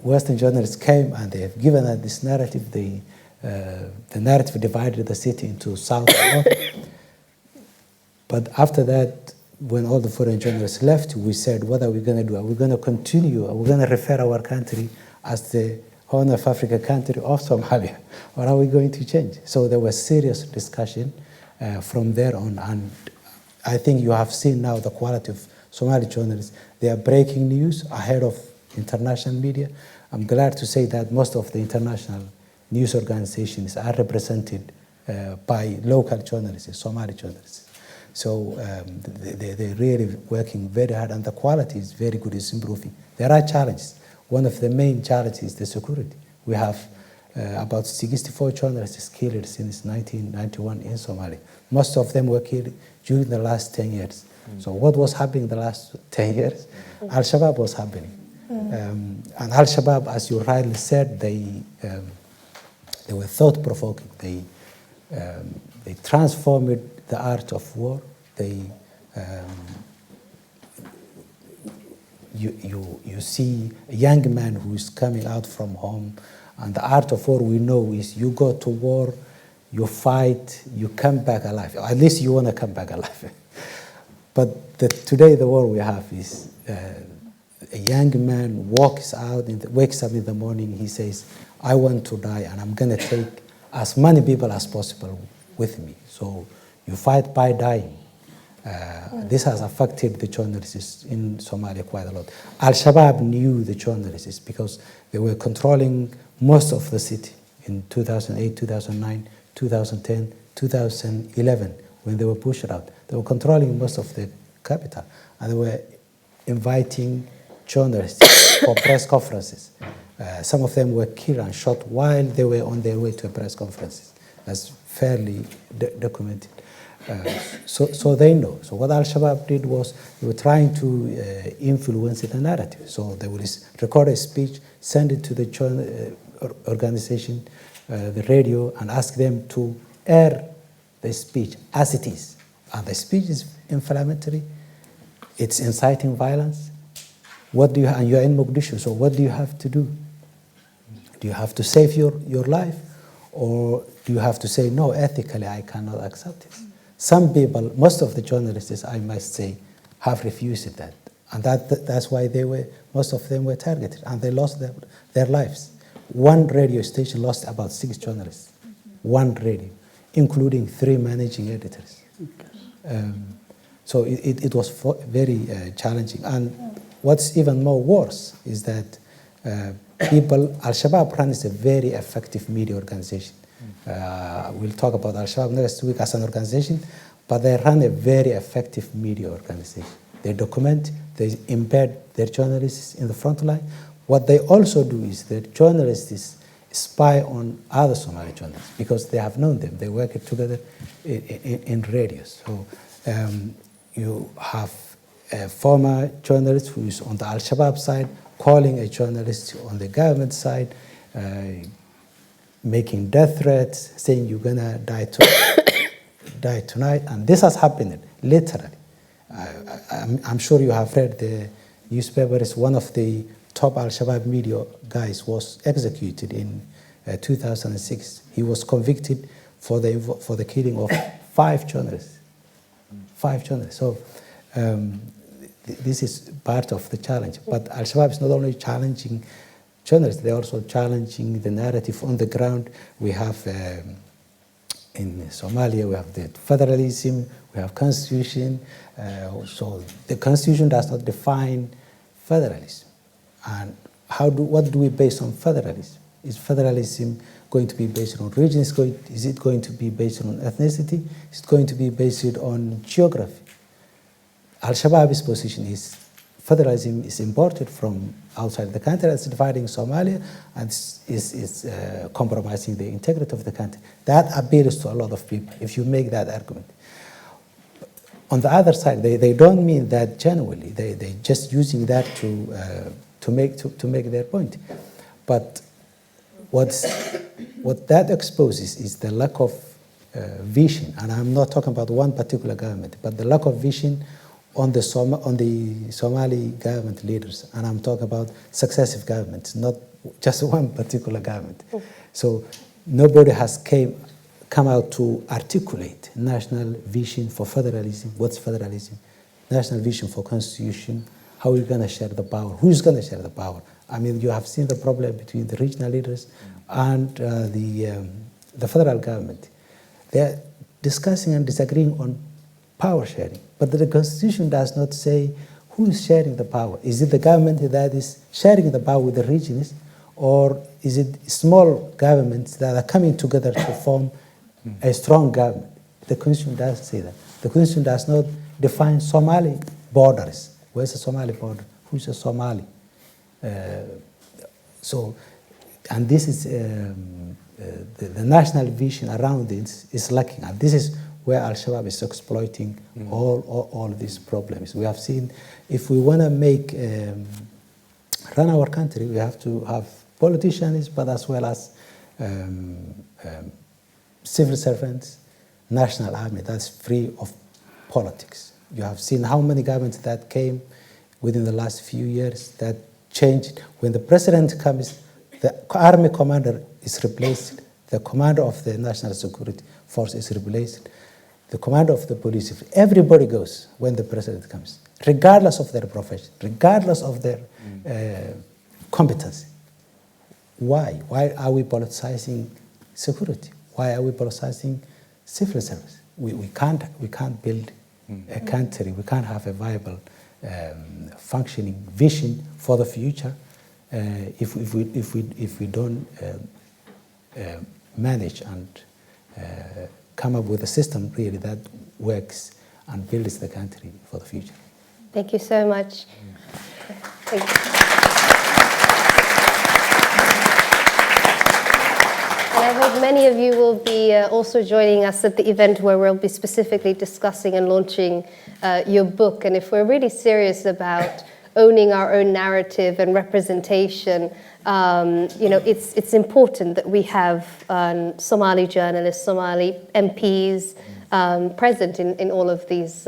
Western journalists came and they have given us this narrative. The narrative divided the city into south and north. But after that, when all the foreign journalists left, we said, what are we going to do? Are we going to continue? Are we going to refer our country as the Horn of Africa country of Somalia? Or are we going to change? So there was serious discussion from there on. And I think you have seen now the quality of Somali journalists. They are breaking news ahead of international media. I'm glad to say that most of the international news organizations are represented by local journalists, Somali journalists. So they're really working very hard, and the quality is very good, it's improving. There are challenges. One of the main challenges is the security. We have about 64 journalists killed since 1991 in Somalia. Most of them were killed during the last 10 years. So what was happening the last 10 years? Al-Shabaab was happening. And Al-Shabaab, as you rightly said, they were thought-provoking. They transformed the art of war. You see a young man who is coming out from home, and the art of war we know is you go to war, you fight, you come back alive. Or at least you want to come back alive. But today the war we have is a young man wakes up in the morning, he says, I want to die and I'm going to take as many people as possible with me. So you fight by dying. This has affected the journalists in Somalia quite a lot. Al-Shabaab knew the journalists because they were controlling most of the city in 2008, 2009, 2010, 2011, when they were pushed out. They were controlling most of the capital, and they were inviting journalists for press conferences. Some of them were killed and shot while they were on their way to a press conferences. That's fairly documented. So they know. So what Al-Shabaab did was they were trying to influence the narrative. So they would record a speech, send it to the organization, the radio, and ask them to air the speech as it is. And the speech is inflammatory. It's inciting violence. And you're in Mogadishu, so what do you have to do? Do you have to save your life? Or do you have to say, no, ethically, I cannot accept this? Some people, most of the journalists, I must say, have refused that. And that's why most of them were targeted, and they lost their lives. One radio station lost about 6 journalists. One radio, including 3 managing editors. So it was very challenging. And what's even more worse is that Al-Shabaab runs a very effective media organization. We'll talk about Al-Shabaab next week as an organization, but they run a very effective media organization. They document, they embed their journalists in the front line. What they also do is that journalists spy on other Somali journalists because they have known them. They work together in radios. So you have a former journalist who is on the Al-Shabaab side calling a journalist on the government side, making death threats, saying you're going to die tonight. And this has happened, literally. I'm sure you have read the newspapers. One of the top Al-Shabaab media guys was executed in 2006. He was convicted for the killing of 5 journalists. 5 journalists. So this is part of the challenge. But Al-Shabaab is not only challenging journalists, they're also challenging the narrative on the ground. We have, in Somalia, we have the federalism, we have constitution. So the constitution does not define federalism. And what do we base on federalism? Is federalism going to be based on region? Is it going to be based on ethnicity? Is it going to be based on geography? Al-Shabaab's position is federalism is imported from outside the country. It's dividing Somalia and is compromising the integrity of the country. That appeals to a lot of people if you make that argument. On the other side, they don't mean that genuinely. They're just using that to make their point. But what that exposes is the lack of vision, and I'm not talking about one particular government, but the lack of vision on the Somali government leaders, and I'm talking about successive governments, not just one particular government. So nobody has come out to articulate national vision for federalism. What's federalism? national vision for constitution, how we're going to share the power, who's going to share the power. I mean, you have seen the problem between the regional leaders and the federal government. They're discussing and disagreeing on power sharing, but the constitution does not say who is sharing the power. Is it the government that is sharing the power with the regions, or is it small governments that are coming together to form a strong government? The constitution doesn't say that. The constitution does not define Somali borders. Where's the Somali border? Who's a Somali? And this is the national vision around this is lacking, and this is where Al-Shabaab is exploiting all these problems. We have seen, if we want to run our country, we have to have politicians, but as well as civil servants, national army that's free of politics. You have seen how many governments that came within the last few years that changed. When the president comes, the army commander is replaced, the commander of the national security force is replaced, the commander of the police, everybody goes when the president comes, regardless of their profession, regardless of their competency. Why? Why are we politicizing security? Why are we politicizing civil service? We can't build a country. We can't have a viable, functioning vision for the future if we don't manage and come up with a system really that works and builds the country for the future. Thank you so much. Thank you. And I hope many of you will be also joining us at the event where we'll be specifically discussing and launching your book. And if we're really serious about owning our own narrative and representation, it's important that we have Somali journalists, Somali MPs present in all of these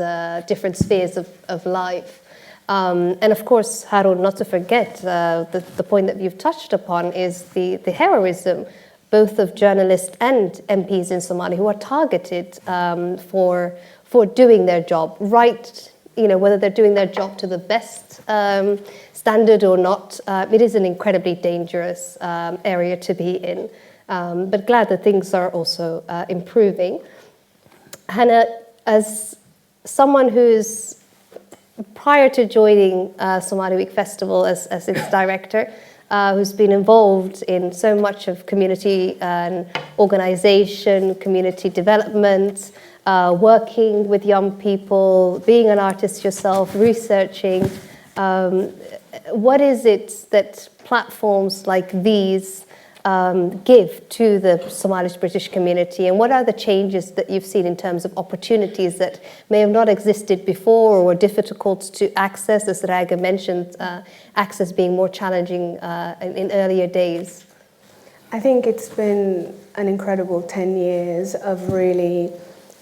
different spheres of life. And of course, Harun, not to forget, the point that you've touched upon is the heroism both of journalists and MPs in Somalia who are targeted for doing their job, right? Whether they're doing their job to the best standard or not, it is an incredibly dangerous area to be in. But glad that things are also improving. Hannah, as someone who's, prior to joining Somali Week Festival as its director, who's been involved in so much of community and organization, community development, working with young people, being an artist yourself, researching. What is it that platforms like these give to the Somali-British community, and what are the changes that you've seen in terms of opportunities that may have not existed before or were difficult to access, as Raga mentioned, access being more challenging in earlier days? I think it's been an incredible 10 years of really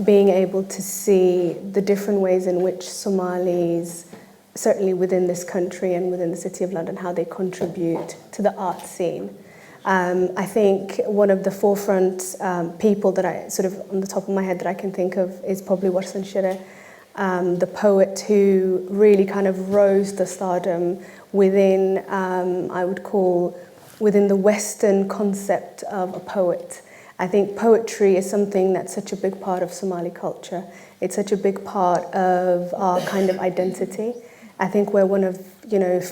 being able to see the different ways in which Somalis, certainly within this country and within the City of London, how they contribute to the art scene. I think one of the forefront people that I sort of on the top of my head that I can think of is probably Warsan Shire, the poet who really kind of rose to stardom within, I would call, within the Western concept of a poet. I think poetry is something that's such a big part of Somali culture. It's such a big part of our kind of identity. I think we're one of,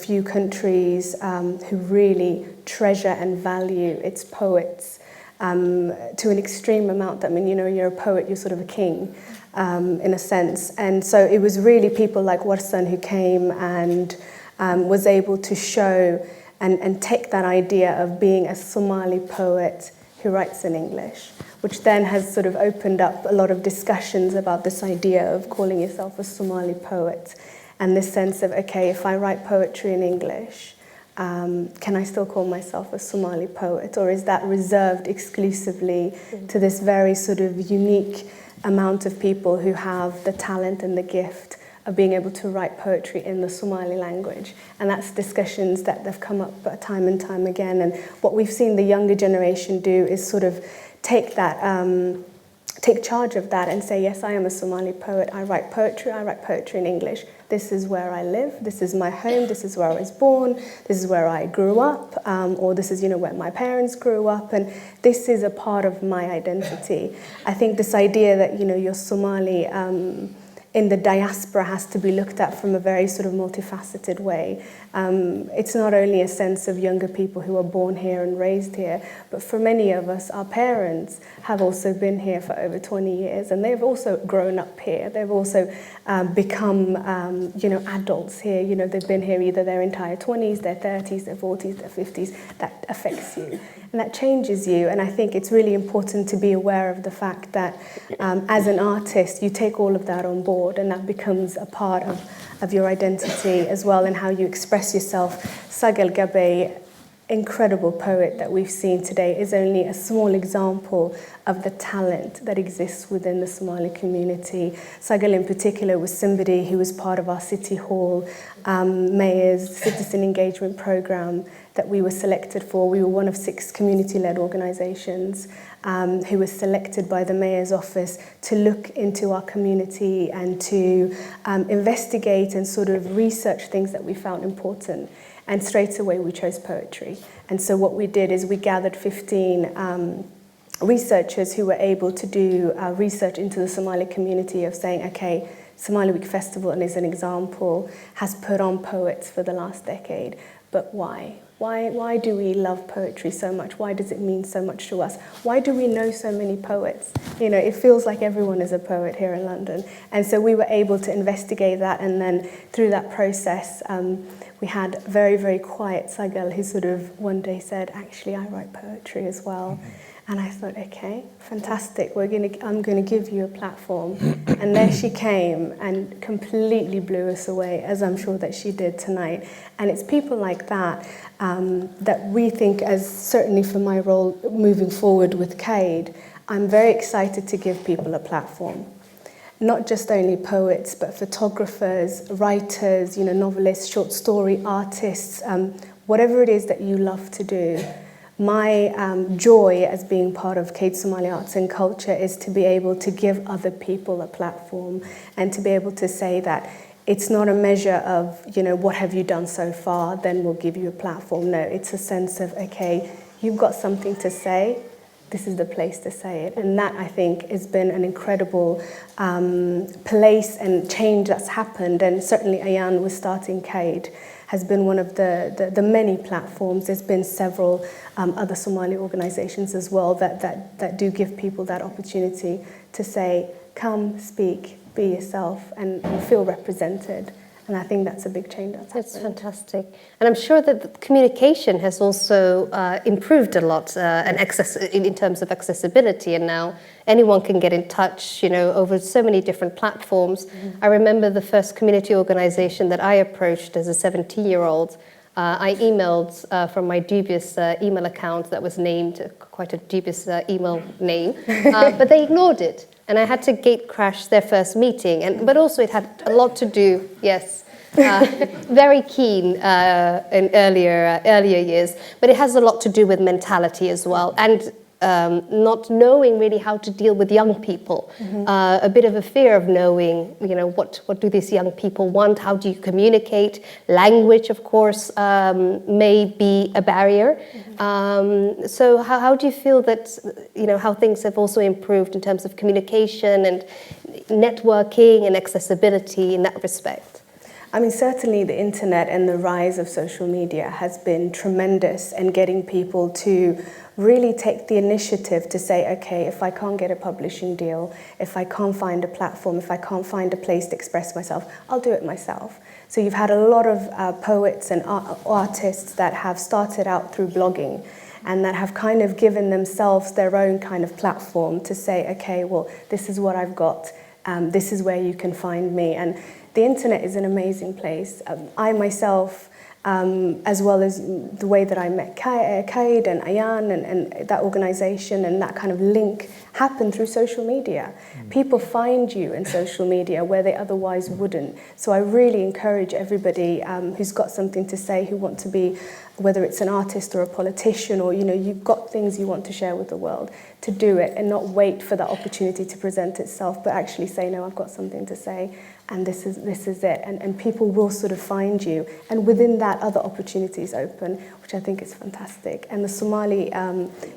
few countries who really treasure and value its poets to an extreme amount. I mean, you're a poet, you're sort of a king in a sense. And so it was really people like Warsan who came and was able to show and take that idea of being a Somali poet who writes in English, which then has sort of opened up a lot of discussions about this idea of calling yourself a Somali poet. And this sense of, okay, if I write poetry in English, can I still call myself a Somali poet? Or is that reserved exclusively to this very sort of unique amount of people who have the talent and the gift of being able to write poetry in the Somali language? And that's discussions that have come up time and time again. And what we've seen the younger generation do is sort of take that take charge of that and say, yes, I am a Somali poet. I write poetry in English. This is where I live. This is my home. This is where I was born. This is where I grew up, or this is, where my parents grew up, and this is a part of my identity. I think this idea that, you're Somali in the diaspora has to be looked at from a very sort of multifaceted way. It's not only a sense of younger people who are born here and raised here, but for many of us, our parents have also been here for over 20 years, and they've also grown up here. They've also become, adults here. They've been here either their entire 20s, their 30s, their 40s, their 50s. That affects you, and that changes you. And I think it's really important to be aware of the fact that as an artist, you take all of that on board, and that becomes a part of your identity as well, and how you express yourself. Sagal Gabe, incredible poet that we've seen today, is only a small example of the talent that exists within the Somali community. Sagal in particular was somebody who was part of our City Hall Mayor's Citizen Engagement Programme that we were selected for. We were one of 6 community-led organisations who was selected by the Mayor's office to look into our community and to investigate and sort of research things that we found important. And straight away we chose poetry. And so what we did is we gathered 15 researchers who were able to do research into the Somali community of saying, okay, Somali Week Festival, and as an example, has put on poets for the last decade. But why? Why do we love poetry so much? Why does it mean so much to us? Why do we know so many poets? It feels like everyone is a poet here in London. And so we were able to investigate that, and then through that process, we had very, very quiet Sagal who sort of one day said, actually, I write poetry as well. And I thought, okay, fantastic. I'm going to give you a platform. And there she came and completely blew us away, as I'm sure that she did tonight. And it's people like that that we think, as certainly for my role moving forward with CAID, I'm very excited to give people a platform. Not just only poets, but photographers, writers, novelists, short story artists, whatever it is that you love to do. My joy as being part of CAID Somali Arts and Culture is to be able to give other people a platform and to be able to say that it's not a measure of, what have you done so far, then we'll give you a platform. No, it's a sense of, okay, you've got something to say, this is the place to say it. And that, I think, has been an incredible place and change that's happened. And certainly Ayan was starting CAID has been one of the many platforms. There's been several other Somali organisations as well that do give people that opportunity to say, come, speak, be yourself, and feel represented. And I think that's a big change that's happened. That's fantastic. And I'm sure that the communication has also improved a lot and in terms of accessibility. And now anyone can get in touch, over so many different platforms. Mm-hmm. I remember the first community organization that I approached as a 17-year-old. I emailed from my dubious email account that was named, quite a dubious email name, but they ignored it. And I had to gate crash their first meeting, but also it had a lot to do, yes, very keen in earlier years, but it has a lot to do with mentality as well, and not knowing really how to deal with young people. Mm-hmm. A bit of a fear of knowing, what do these young people want? How do you communicate? Language, of course, may be a barrier. Mm-hmm. So how do you feel that, how things have also improved in terms of communication and networking and accessibility in that respect? I mean, certainly the internet and the rise of social media has been tremendous in getting people to really take the initiative to say, okay, if I can't get a publishing deal, if I can't find a platform, if I can't find a place to express myself, I'll do it myself. So you've had a lot of poets and artists that have started out through blogging and that have kind of given themselves their own kind of platform to say, okay, well, this is what I've got, this is where you can find me. And the internet is an amazing place. I myself, as well as the way that I met CAID and Ayan and that organisation and that kind of link happen through social media. People find you in social media where they otherwise wouldn't. So I really encourage everybody who's got something to say, who want to be, whether it's an artist or a politician, or you've got things you want to share with the world, to do it and not wait for that opportunity to present itself, but actually say, no, I've got something to say, and this is it. And people will sort of find you. And within that, other opportunities open, which I think is fantastic. And the Somali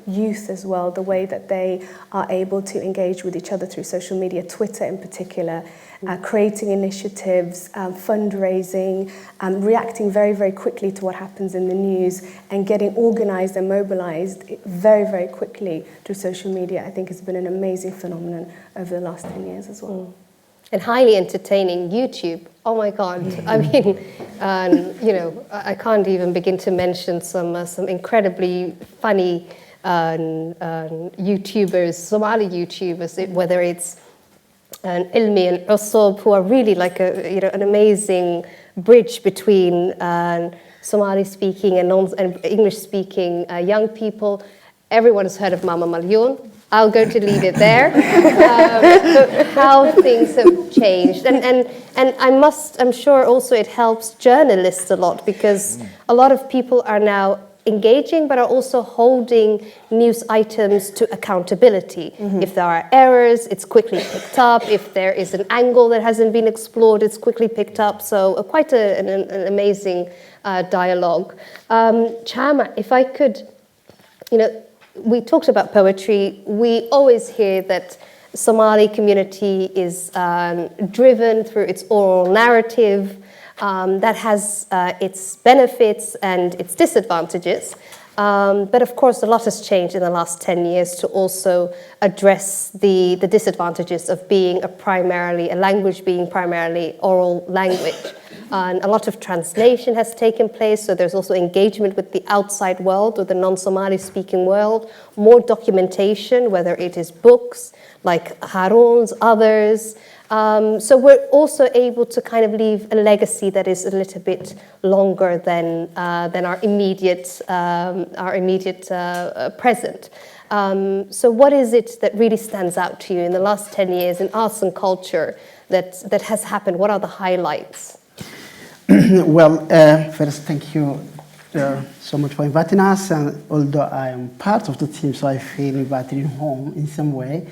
youth as well, the way that they are able to engage with each other through social media, Twitter in particular, creating initiatives, fundraising, reacting very, very quickly to what happens in the news, and getting organized and mobilized very, very quickly through social media, I think has been an amazing phenomenon over the last 10 years as well. And highly entertaining YouTube. Oh my God! I mean, I can't even begin to mention some incredibly funny YouTubers, Somali YouTubers, whether it's Ilmi and Usob, who are really like an amazing bridge between Somali-speaking and English-speaking young people. Everyone has heard of Mama Malyoun. I'm going to leave it there. How things have changed, and I'm sure also it helps journalists a lot, because a lot of people are now engaging, but are also holding news items to accountability. If there are errors, it's quickly picked up. If there is an angle that hasn't been explored, it's quickly picked up. So quite an amazing dialogue. Chama, if I could, we talked about poetry. We always hear that Somali community is driven through its oral narrative. That has its benefits and its disadvantages. But of course, a lot has changed in the last 10 years to also address the disadvantages of being a language being primarily oral language. And a lot of translation has taken place, so there's also engagement with the outside world, or the non-Somali speaking world, more documentation, whether it is books like Harun's, others. So we're also able to kind of leave a legacy that is a little bit longer than our immediate present. So what is it that really stands out to you in the last 10 years in arts and culture that has happened? What are the highlights? Well, first, thank you so much for inviting us. And although I am part of the team, so I feel invited in home in some way.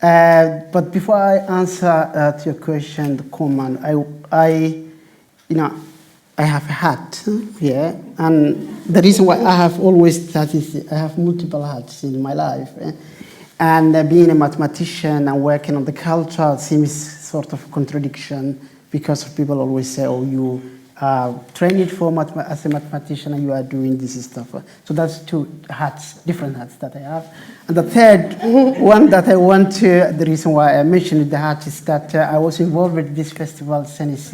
But before I answer to your question, the comment, I have a hat here, and the reason why I have always that is I have multiple hats in my life, and being a mathematician and working on the culture seems sort of a contradiction, because people always say, "Oh, you are trained as a mathematician and you are doing this stuff." So that's two hats, different hats that I have. And the third one that I want to, the reason why I mentioned the hat is that I was involved with this festival since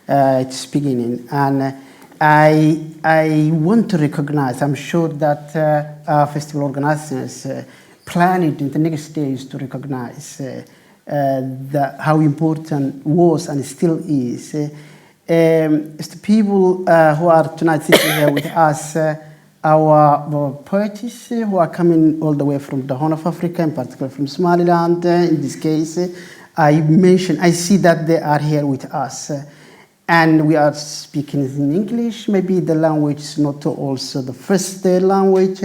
its beginning. And I want to recognize, I'm sure that our festival organizers plan it in the next days to recognize how important was and still is. It's the people who are tonight sitting here with us, our poets who are coming all the way from the Horn of Africa, in particular from Somaliland. In this case, I see that they are here with us. And we are speaking in English. Maybe the language is not also the first language.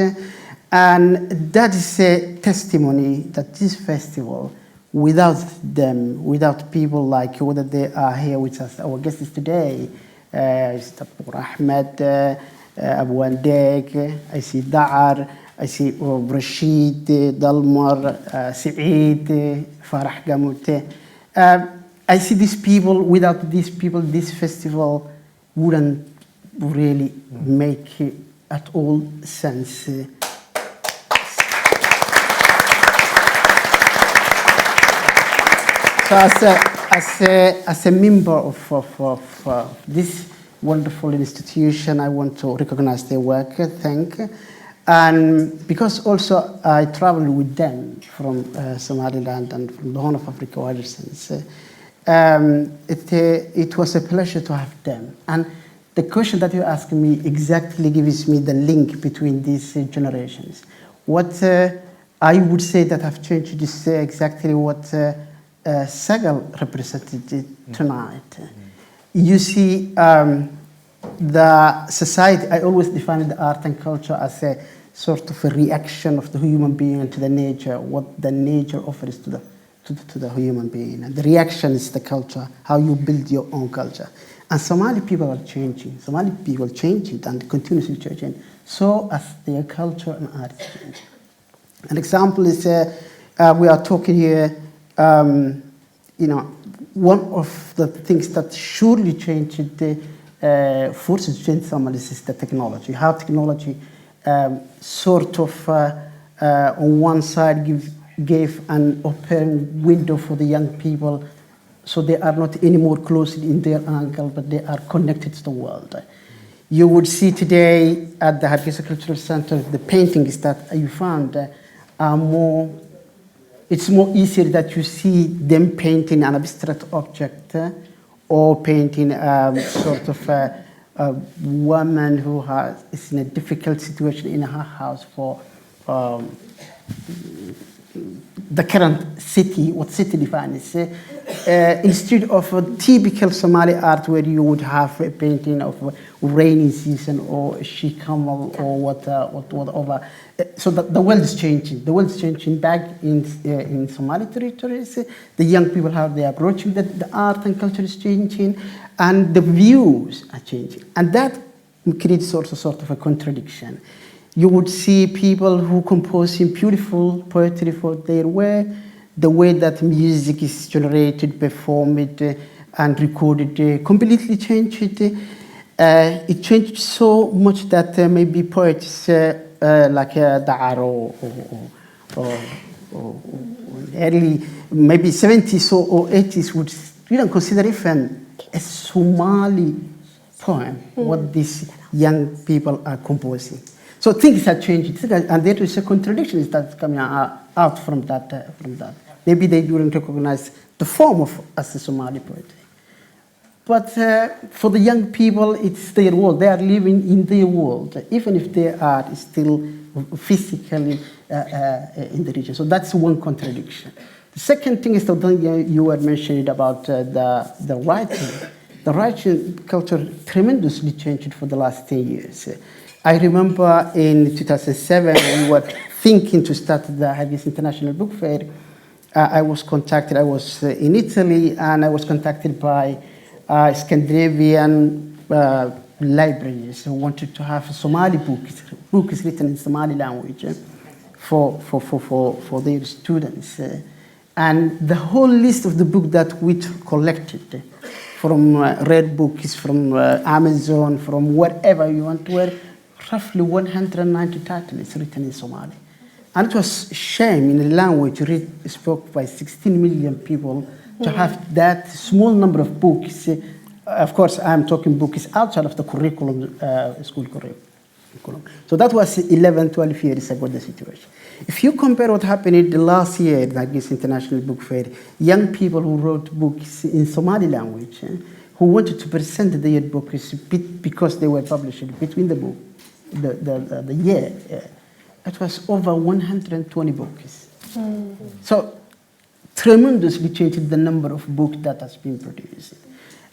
And that is a testimony that this festival, without them, without people like whether they are here with us, our guests today, Ahmed, Abu Wandeg, I see Da'ar, I see Rashid, Dalmar, Saeed, Farah Gamute. I see these people. Without these people, this festival wouldn't really make at all sense. So as a member of this wonderful institution, I want to recognize their work, and because also I traveled with them from Somaliland and from the Horn of Africa, wider sense. It was a pleasure to have them. And the question that you asked me exactly gives me the link between these generations. What I would say that have changed is exactly what Sagal represented tonight. You see, the society, I always define the art and culture as a sort of a reaction of the human being to the nature, what the nature offers to the human being. And the reaction is the culture, how you build your own culture. And Somali people are changing. Somali people changing and continuously changing, so as their culture and art is changing. An example is we are talking here, one of the things that surely changed forces change Somalis is the technology. How technology sort of on one side gave an open window for the young people, so they are not anymore closed in their angle, but they are connected to the world. You would see today at the Hargeisa Cultural Center, the paintings that you found are more, it's more easier that you see them painting an abstract object or painting sort of a woman who is in a difficult situation in her house for the current city, what city defines, instead of a typical Somali art where you would have a painting of a rainy season or a she camel or whatever. So the world is changing. The world is changing back in Somali territories. The young people, how they are approaching the art and culture is changing, and the views are changing. And that creates also sort of a contradiction. You would see people who composing beautiful poetry for their way, the way that music is generated, performed, and recorded completely changed. It changed so much that maybe poets like Dahab or early, maybe 70s or 80s would consider even a Somali poem, what these young people are composing. So things are changing, and there is a contradiction that's coming out from that. Maybe they wouldn't recognize the form as a Somali poetry. But for the young people, it's their world. They are living in their world, even if their art is still physically in the region. So that's one contradiction. The second thing is the thing you were mentioning about the writing. The writing culture tremendously changed for the last 10 years. I remember in 2007, we were thinking to start the Hargeisa International Book Fair. I was contacted, I was in Italy, and I was contacted by Scandinavian libraries who wanted to have Somali books written in Somali language for their students. And the whole list of the book that we collected from Red Books, from Amazon, from wherever you want, were roughly 190 titles written in Somali. And it was a shame in a language spoken by 16 million people to have that small number of books. Of course, I'm talking books outside of the curriculum, school curriculum. So that was 11, 12 years ago, the situation. If you compare what happened in the last year, like this International Book Fair, young people who wrote books in Somali language, who wanted to present their books because they were published between the book, the year, it was over 120 books. So tremendously changed the number of books that has been produced.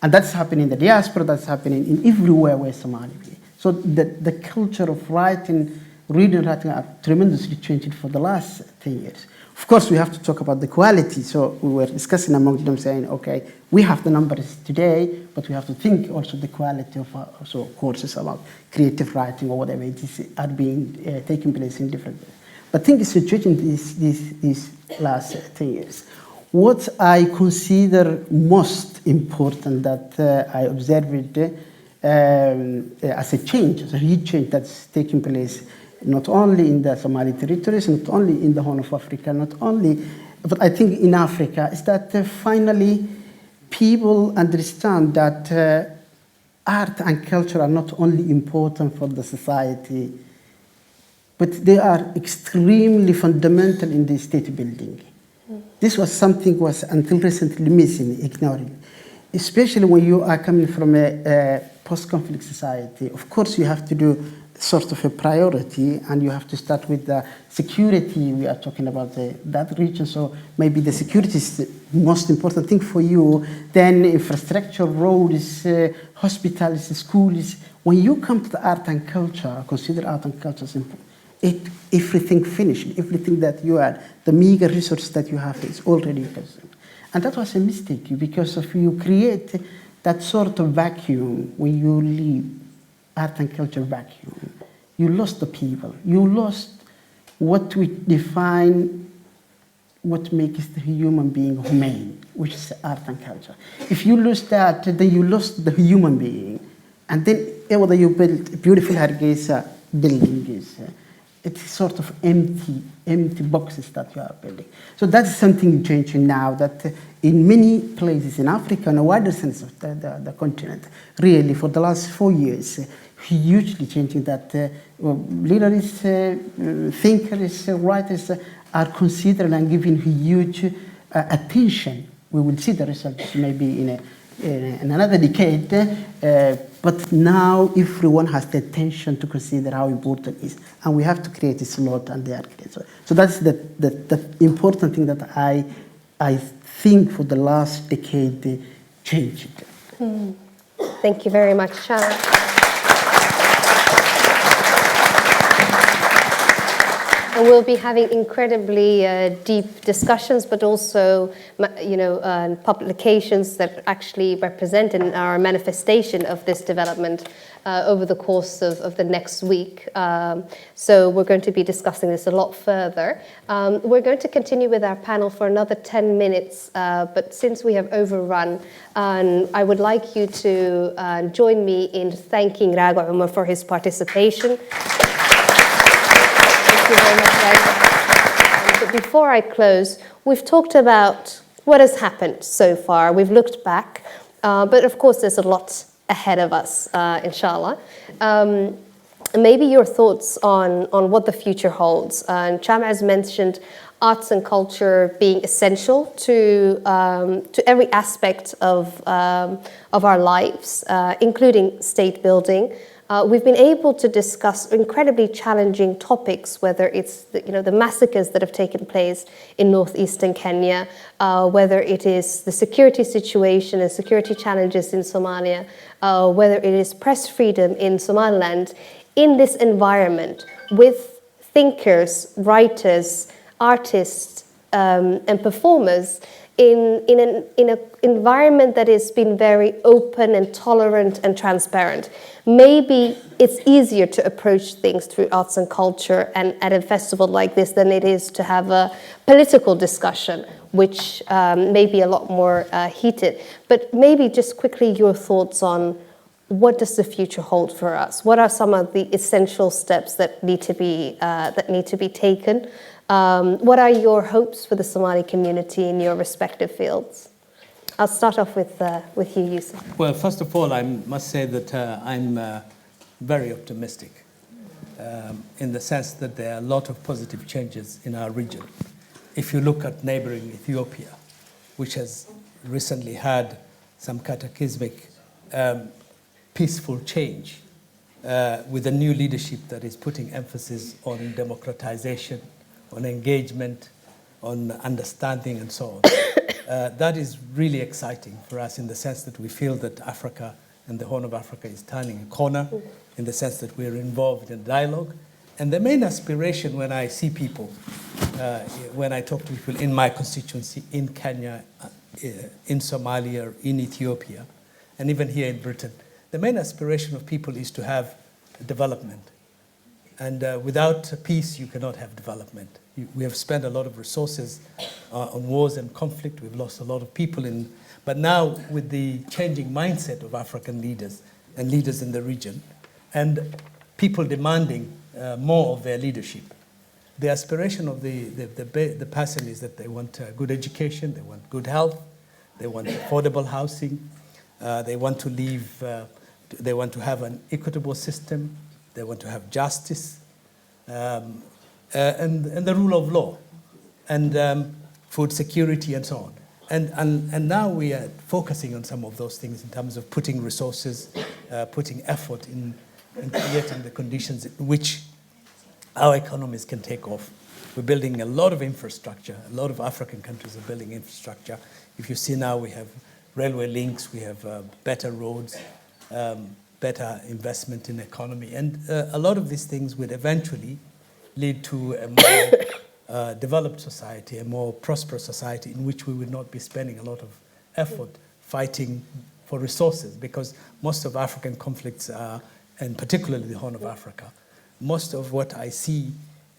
And that's happening in the diaspora, that's happening in everywhere where Somali is. So the culture of writing, reading and writing are tremendously changed for the last 10 years. Of course, we have to talk about the quality. So we were discussing among them saying, okay, we have the numbers today, but we have to think also the quality of also courses about creative writing or whatever it is are being taking place in different ways. But things are changing these last 10 years. What I consider most important that I observed as a change, as a huge change that's taking place not only in the Somali territories, not only in the Horn of Africa, not only, but I think in Africa, is that finally people understand that art and culture are not only important for the society, but they are extremely fundamental in the state building. This was something was until recently missing, ignoring. Especially when you are coming from a post-conflict society. Of course, you have to do sort of a priority, and you have to start with the security. We are talking about that region, so maybe the security is the most important thing for you. Then infrastructure, roads, hospitals, schools. When you come to the art and culture, consider art and culture as important. Everything finished, everything that you had, the meager resources that you have is already present. And that was a mistake, because if you create that sort of vacuum, when you leave art and culture vacuum, you lost the people. You lost what we define, what makes the human being humane, which is art and culture. If you lose that, then you lost the human being. And then whether you build beautiful Hargeisa buildings, it's sort of empty boxes that you are building. So that's something changing now, that in many places in Africa, in a wider sense of the continent, really for the last 4 years, hugely changing that leaders, thinkers, writers are considering and giving huge attention. We will see the results maybe in another decade, but now everyone has the attention to consider how important it is, and we have to create this lot, and they are created. So that's the important thing that I think for the last decade changed. Thank you very much, Shana. And we'll be having incredibly deep discussions, but also, publications that actually represent our manifestation of this development over the course of the next week. So we're going to be discussing this a lot further. We're going to continue with our panel for another 10 minutes, but since we have overrun, I would like you to join me in thanking Raga Umar for his participation. Thank you very much, guys. But before I close, we've talked about what has happened so far. We've looked back, but of course there's a lot ahead of us, inshallah. Maybe your thoughts on what the future holds. Cham has mentioned arts and culture being essential to every aspect of our lives, including state building. We've been able to discuss incredibly challenging topics, whether it's the massacres that have taken place in northeastern Kenya, whether it is the security situation and security challenges in Somalia, whether it is press freedom in Somaliland. In this environment, with thinkers, writers, artists, and performers, in an environment that has been very open and tolerant and transparent. Maybe it's easier to approach things through arts and culture and at a festival like this than it is to have a political discussion, which may be a lot more heated. But maybe just quickly your thoughts on what does the future hold for us? What are some of the essential steps that need to be taken? What are your hopes for the Somali community in your respective fields? I'll start off with you, Yusuf. Well, first of all, I must say that I'm very optimistic in the sense that there are a lot of positive changes in our region. If you look at neighboring Ethiopia, which has recently had some cataclysmic peaceful change with a new leadership that is putting emphasis on democratization, on engagement, on understanding, and so on. That is really exciting for us in the sense that we feel that Africa and the Horn of Africa is turning a corner, in the sense that we're involved in dialogue. And the main aspiration when I see people, when I talk to people in my constituency, in Kenya, in Somalia, in Ethiopia, and even here in Britain, the main aspiration of people is to have development. And without peace, you cannot have development. We have spent a lot of resources on wars and conflict. We've lost a lot of people but now with the changing mindset of African leaders and leaders in the region, and people demanding more of their leadership, the aspiration of the person is that they want good education, they want good health, they want affordable housing, they want to live, they want to have an equitable system, they want to have justice, and the rule of law, and food security, and so on. And now we are focusing on some of those things in terms of putting resources, putting effort and creating the conditions in which our economies can take off. We're building a lot of infrastructure. A lot of African countries are building infrastructure. If you see now, we have railway links, we have better roads, better investment in economy. And a lot of these things would eventually lead to a more developed society, a more prosperous society in which we would not be spending a lot of effort fighting for resources, because most of African conflicts are, and particularly the Horn of Africa, most of what I see,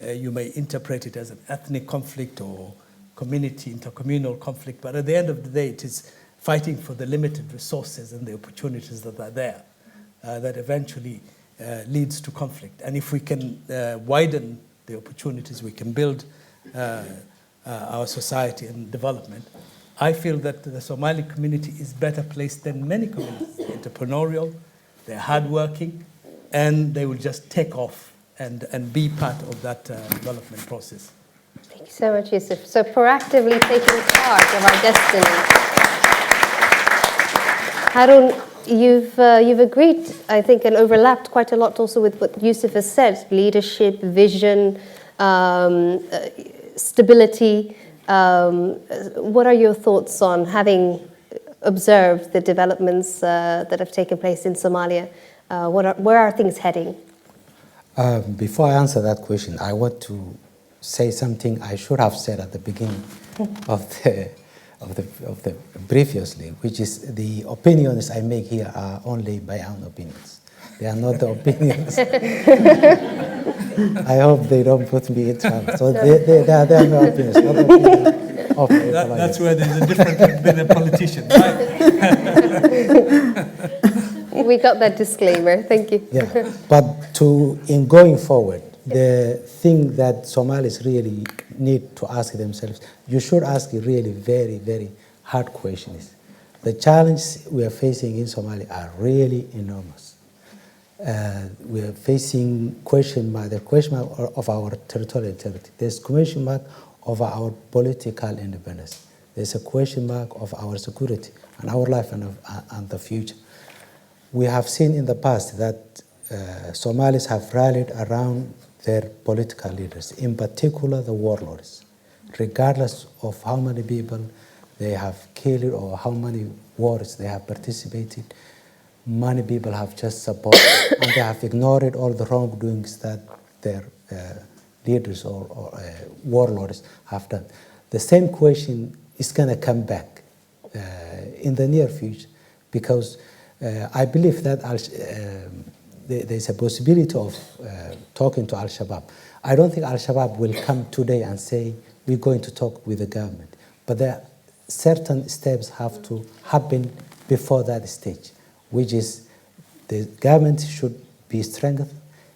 you may interpret it as an ethnic conflict or community, intercommunal conflict, but at the end of the day, it is fighting for the limited resources and the opportunities that are there that eventually leads to conflict. And if we can widen the opportunities, we can build our society and development. I feel that the Somali community is better placed than many communities. They're entrepreneurial, they're hardworking, and they will just take off and be part of that development process. Thank you so much, Yusuf. So proactively taking charge of our destiny. Harun, you've agreed, I think, and overlapped quite a lot also with what Yusuf has said: leadership, vision, stability. What are your thoughts on, having observed the developments that have taken place in Somalia? Where are things heading? Before I answer that question, I want to say something I should have said at the beginning of the previously, which is the opinions I make here are only my own opinions. They are not the opinions. I hope they don't put me in trouble. So they are my opinions, not the opinions of That's where there's a difference than a politician, right? We got that disclaimer. Thank you. Yeah, but in going forward, the thing that Somalis really need to ask themselves, you should ask really very, very hard questions. The challenges we are facing in Somalia are really enormous. We are facing the question mark of our territorial integrity. There's question mark over our political independence. There's a question mark of our security and our life and the future. We have seen in the past that Somalis have rallied around their political leaders, in particular the warlords. Regardless of how many people they have killed or how many wars they have participated, many people have just supported and they have ignored all the wrongdoings that their leaders or warlords have done. The same question is going to come back in the near future, because I believe that there's a possibility of talking to Al-Shabaab. I don't think Al-Shabaab will come today and say, we're going to talk with the government. But there are certain steps have to happen before that stage, which is the government should be strengthened.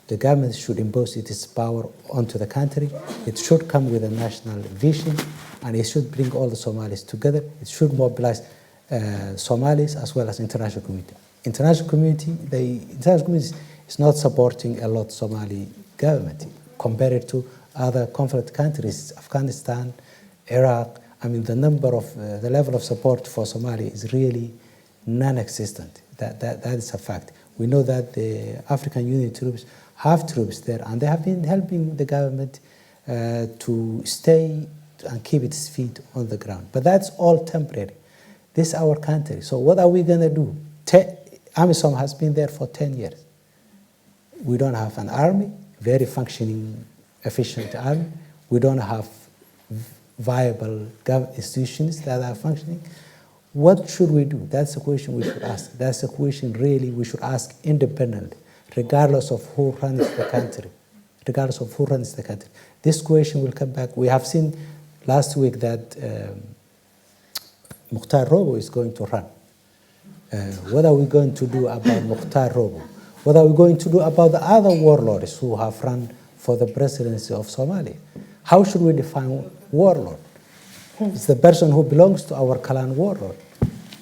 The government should impose its power onto the country. It should come with a national vision, and it should bring all the Somalis together. It should mobilize Somalis as well as international community. The international community is not supporting a lot Somali government compared to other conflict countries, Afghanistan, Iraq. I mean, the level of support for Somalia is really non-existent. That is a fact. We know that the African Union troops have troops there, and they have been helping the government to stay and keep its feet on the ground. But that's all temporary. This is our country. So what are we going to do? AMISOM has been there for 10 years. We don't have an army, very functioning, efficient army. We don't have viable institutions that are functioning. What should we do? That's a question we should ask. That's a question really we should ask independently, regardless of who runs the country. Regardless of who runs the country. This question will come back. We have seen last week that Mukhtar Robo is going to run. What are we going to do about Mukhtar Robo? What are we going to do about the other warlords who have run for the presidency of Somalia? How should we define warlord? It's the person who belongs to our clan warlord.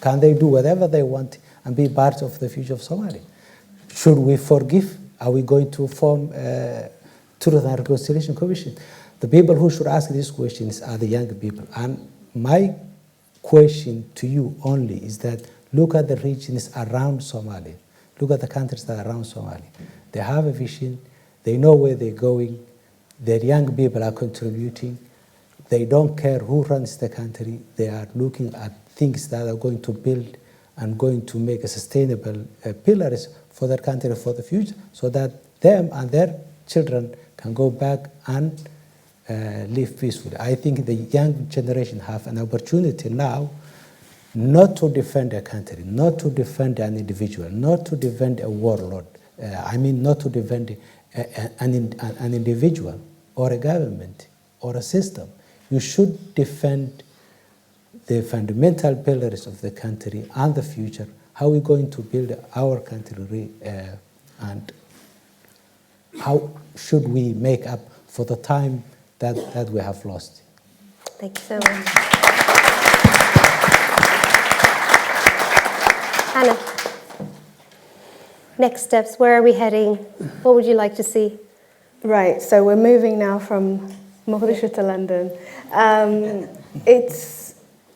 Can they do whatever they want and be part of the future of Somalia? Should we forgive? Are we going to form a Truth and Reconciliation Commission? The people who should ask these questions are the young people. And my question to you only is that look at the regions around Somalia. Look at the countries that are around Somalia. They have a vision. They know where they're going. Their young people are contributing. They don't care who runs the country. They are looking at things that are going to build and going to make a sustainable pillars for their country for the future, so that them and their children can go back and live peacefully. I think the young generation have an opportunity now not to defend a country, not to defend an individual, not to defend a warlord. Not to defend an individual or a government or a system. You should defend the fundamental pillars of the country and the future. How are we going to build our country, and how should we make up for the time that we have lost? Thank you so much. Hannah, next steps, where are we heading? What would you like to see? Right, so we're moving now from Mogadishu to London.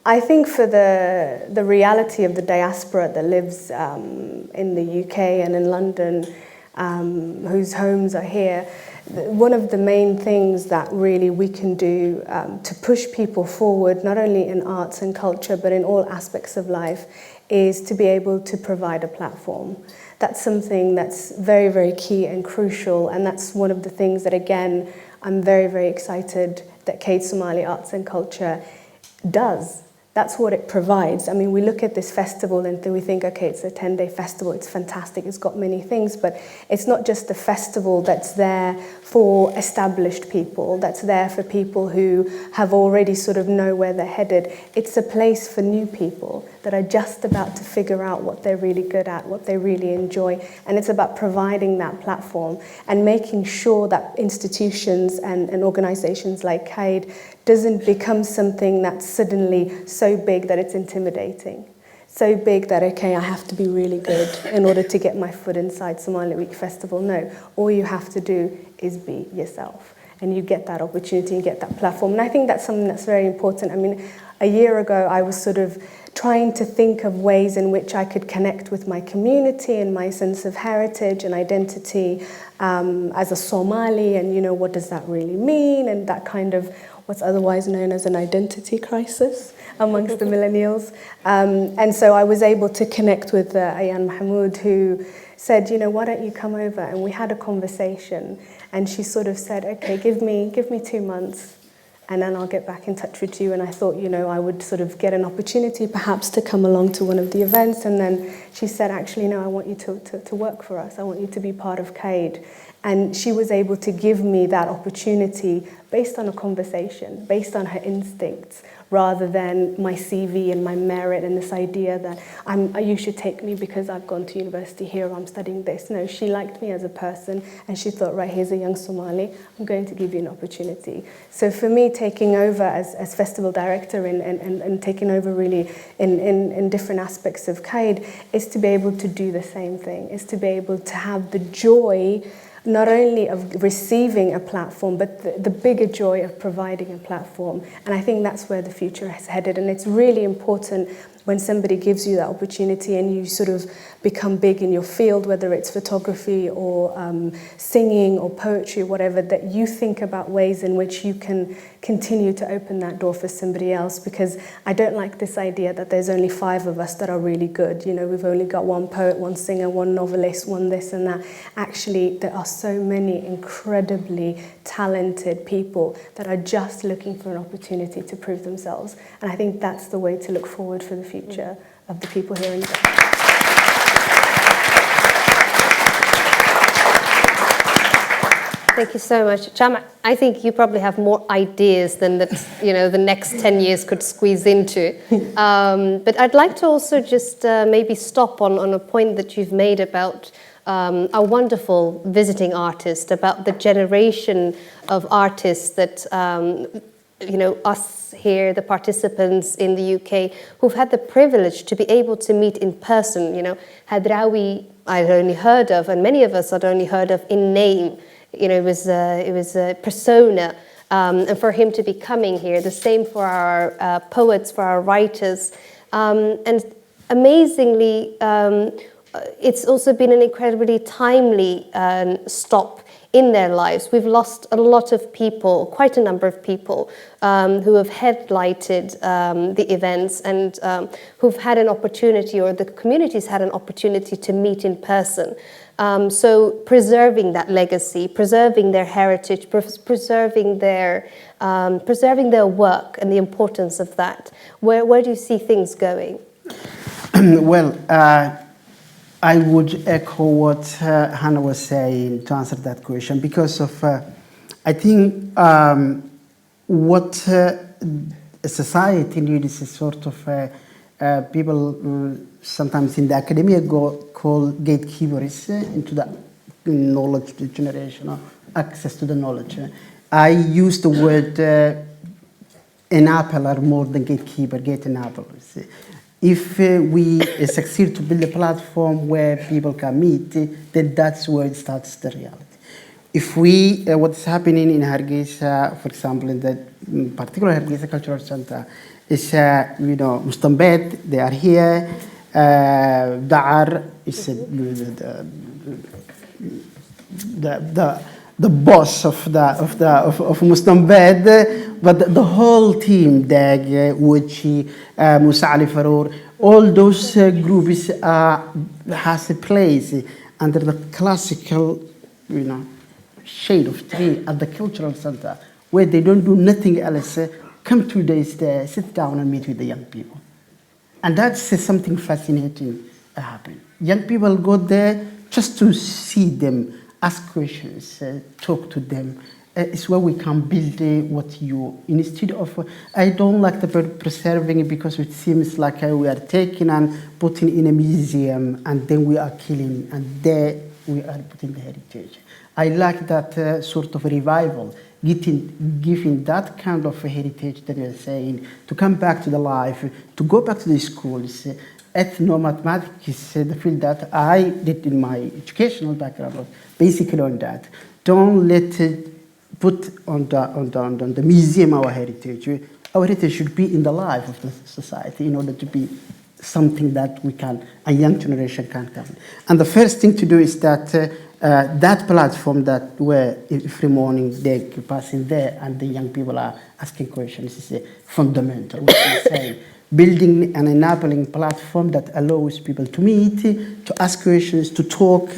I think for the reality of the diaspora that lives in the UK and in London, whose homes are here, one of the main things that really we can do to push people forward, not only in arts and culture, but in all aspects of life, is to be able to provide a platform. That's something that's very, very key and crucial, and that's one of the things that, again, I'm very, very excited that Cade Somali Arts and Culture does. That's what it provides. I mean, we look at this festival and we think, okay, it's a 10-day festival, it's fantastic, it's got many things, but it's not just a festival that's there for established people, that's there for people who have already sort of know where they're headed. It's a place for new people that are just about to figure out what they're really good at, what they really enjoy, and it's about providing that platform and making sure that institutions and organizations like Cade doesn't become something that's suddenly so big that it's intimidating. So big that, okay, I have to be really good in order to get my foot inside Somali Week Festival. No, all you have to do is be yourself. And you get that opportunity, you get that platform. And I think that's something that's very important. I mean, a year ago, I was sort of trying to think of ways in which I could connect with my community and my sense of heritage and identity as a Somali, and, you know, what does that really mean? And that kind of what's otherwise known as an identity crisis amongst the millennials. And so I was able to connect with Ayan Mahmoud, who said, you know, why don't you come over? And we had a conversation, and she sort of said, okay, give me 2 months, and then I'll get back in touch with you. And I thought, you know, I would sort of get an opportunity perhaps to come along to one of the events. And then she said, actually, no, I want you to work for us. I want you to be part of Cade. And she was able to give me that opportunity based on a conversation, based on her instincts, rather than my CV and my merit and this idea that you should take me because I've gone to university here or I'm studying this. No, she liked me as a person, and she thought, right, here's a young Somali, I'm going to give you an opportunity. So for me, taking over as festival director and taking over really in different aspects of Cade is to be able to do the same thing, is to be able to have the joy not only of receiving a platform, but the bigger joy of providing a platform. And I think that's where the future has headed. And it's really important when somebody gives you that opportunity and you sort of become big in your field, whether it's photography or singing or poetry or whatever, that you think about ways in which you can continue to open that door for somebody else. Because I don't like this idea that there's only 5 of us that are really good. You know, we've only got 1 poet, 1 singer, 1 novelist, 1 this and that. Actually, there are so many incredibly talented people that are just looking for an opportunity to prove themselves. And I think that's the way to look forward for the future of the people here in Dahab. Thank you so much. Chama, I think you probably have more ideas than the next 10 years could squeeze into. But I'd like to also just maybe stop on a point that you've made about a wonderful visiting artist, about the generation of artists that, us here, the participants in the UK, who've had the privilege to be able to meet in person. You know, Hadrawi I'd only heard of, and many of us had only heard of in name. You know, it was a persona, and for him to be coming here, the same for our poets, for our writers, and amazingly, it's also been an incredibly timely stop in their lives. We've lost a lot of people, quite a number of people, who have headlighted the events and who've had an opportunity, or the community's had an opportunity to meet in person. So preserving that legacy, preserving their heritage, preserving their work and the importance of that. Where do you see things going? Well, I would echo what Hannah was saying to answer that question, because of, I think what a society needs is sort of people sometimes in the academia call gatekeepers into the knowledge generation or access to the knowledge. I use the word enabler more than gatekeeper, gate enablers. If we succeed to build a platform where people can meet, then that's where it starts the reality. If we, what's happening in Hargeisa, for example, in the particular Hargeisa Cultural Center, is, Mustambed, they are here, Da'ar is the boss of Mustambed, but the whole team, Dag, Wuchi, Musa Ali Farour, all those groups has a place under the classical, shade of tree at the cultural center, where they don't do nothing else. Come 2 days there, sit down and meet with the young people. And that's something fascinating happen. Young people go there just to see them, ask questions, talk to them. It's where we can build what you, instead of, I don't like the preserving it because it seems like we are taking and putting in a museum and then we are killing and there we are putting the heritage. I like that sort of revival, giving that kind of heritage that you're saying, to come back to the life, to go back to the schools. Ethnomathematics is the field that I did in my educational background, basically on that. Don't let it put on the museum our heritage. Our heritage should be in the life of the society in order to be something that we can, a young generation can come. And the first thing to do is that that platform that where every morning they pass in there and the young people are asking questions is fundamental. What I'm saying, building an enabling platform that allows people to meet, to ask questions, to talk,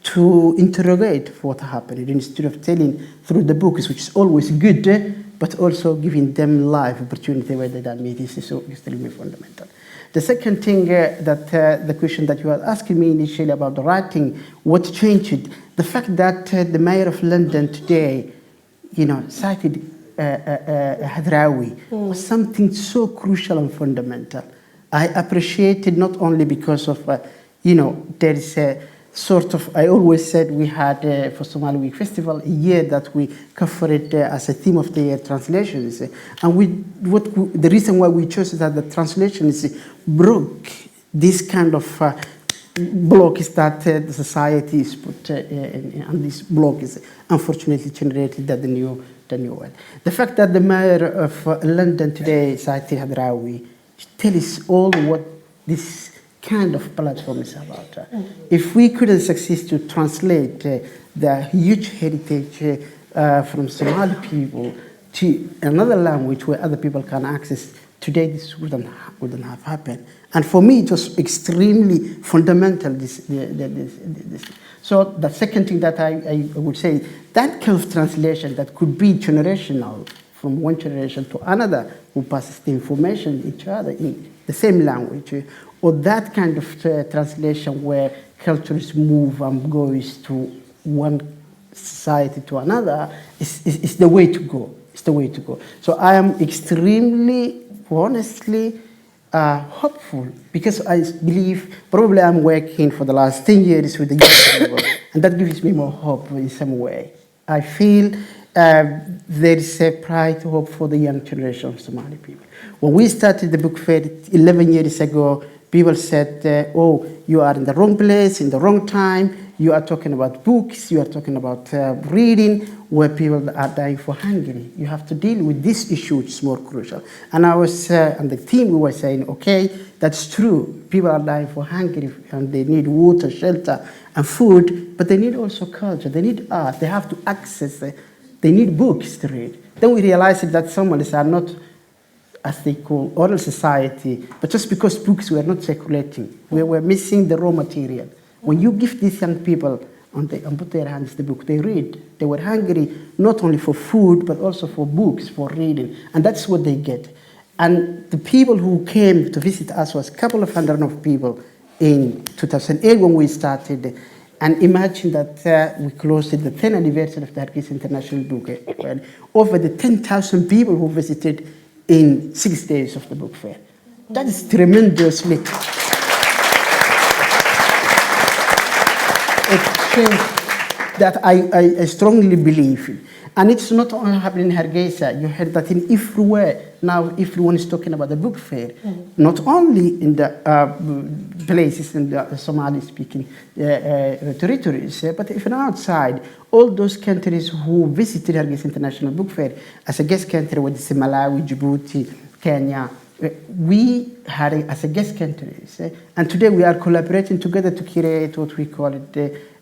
to interrogate what happened instead of telling through the books, which is always good, but also giving them live opportunity where they don't meet is so extremely fundamental. The second thing that the question that you were asking me initially about the writing, what changed? The fact that the mayor of London today, cited Hadrawi was something so crucial and fundamental. I appreciate it not only because of, there is a sort of, I always said we had for Somali Week Festival a year that we covered as a theme of the year translations. And the reason why we chose that the translations broke this kind of block is that the society is put, and this block is unfortunately generated that the new one. The fact that the mayor of London today, Saiti Hadrawi, tells all what this kind of platform is about. If we couldn't succeed to translate the huge heritage from Somali people to another language where other people can access, today this wouldn't have happened. And for me, it was extremely fundamental, this. So the second thing that I would say, that kind of translation that could be generational, from one generation to another, who passes the information to each other in the same language, or that kind of translation where cultures move and goes to one society to another is the way to go. It's the way to go. So I am extremely, honestly, hopeful, because I believe probably I'm working for the last 10 years with the young people, and that gives me more hope in some way. I feel there is a pride, hope for the young generation of Somali people. When we started the book fair 11 years ago, people said, oh, you are in the wrong place, in the wrong time, you are talking about books, you are talking about reading, where people are dying for hunger. You have to deal with this issue, which is more crucial. And I was, and the team, we were saying, okay, that's true. People are dying for hunger, and they need water, shelter, and food, but they need also culture. They need art. They have to access, they need books to read. Then we realized that Somalis are not, as they call, oral society, but just because books were not circulating, we were missing the raw material. When you give these young people and put their hands the book, they read. They were hungry not only for food, but also for books, for reading, and that's what they get. And the people who came to visit us was a couple of hundred of people in 2008 when we started. And imagine that we closed the 10th anniversary of the Hargeisa International Book Fair. Over the 10,000 people who visited in 6 days of the book fair. That is tremendously a change that I strongly believe in. And it's not only happening in Hargeisa. You heard that in everywhere. Now everyone is talking about the book fair. Not only in the places in the Somali-speaking territories, but even outside. All those countries who visited Hargeisa International Book Fair as a guest country, whether it's Malawi, Djibouti, Kenya, we had it as a guest countries. And today we are collaborating together to create what we call it,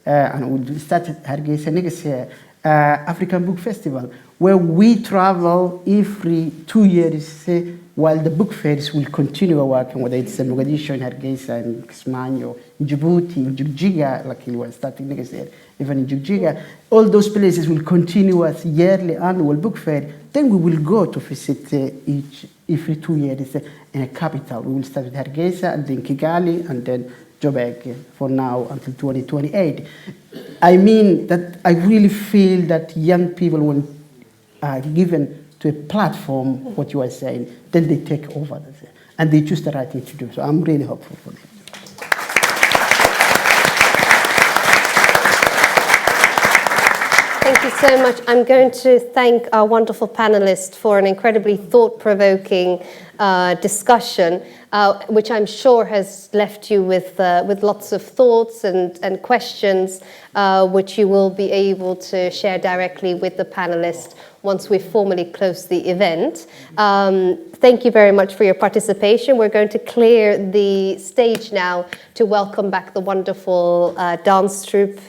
and we started Hargeisa next year, African Book Festival, where we travel every 2 years while the book fairs will continue working, whether it's in Mogadishu, in Hargeisa, in Kismayo, in Djibouti, in Jigjiga, like we were starting next year, even in Jigjiga. All those places will continue as yearly annual book fair. Then we will go to visit every 2 years in a capital. We will start with Hargeisa, and then Kigali, and then Joburg for now until 2028. I mean that I really feel that young people, when are given to a platform, what you are saying, then they take over and they choose the right thing to do. So I'm really hopeful for them. Thank you so much. I'm going to thank our wonderful panelists for an incredibly thought-provoking discussion, which I'm sure has left you with lots of thoughts and questions, which you will be able to share directly with the panelists once we formally close the event. Thank you very much for your participation. We're going to clear the stage now to welcome back the wonderful dance troupe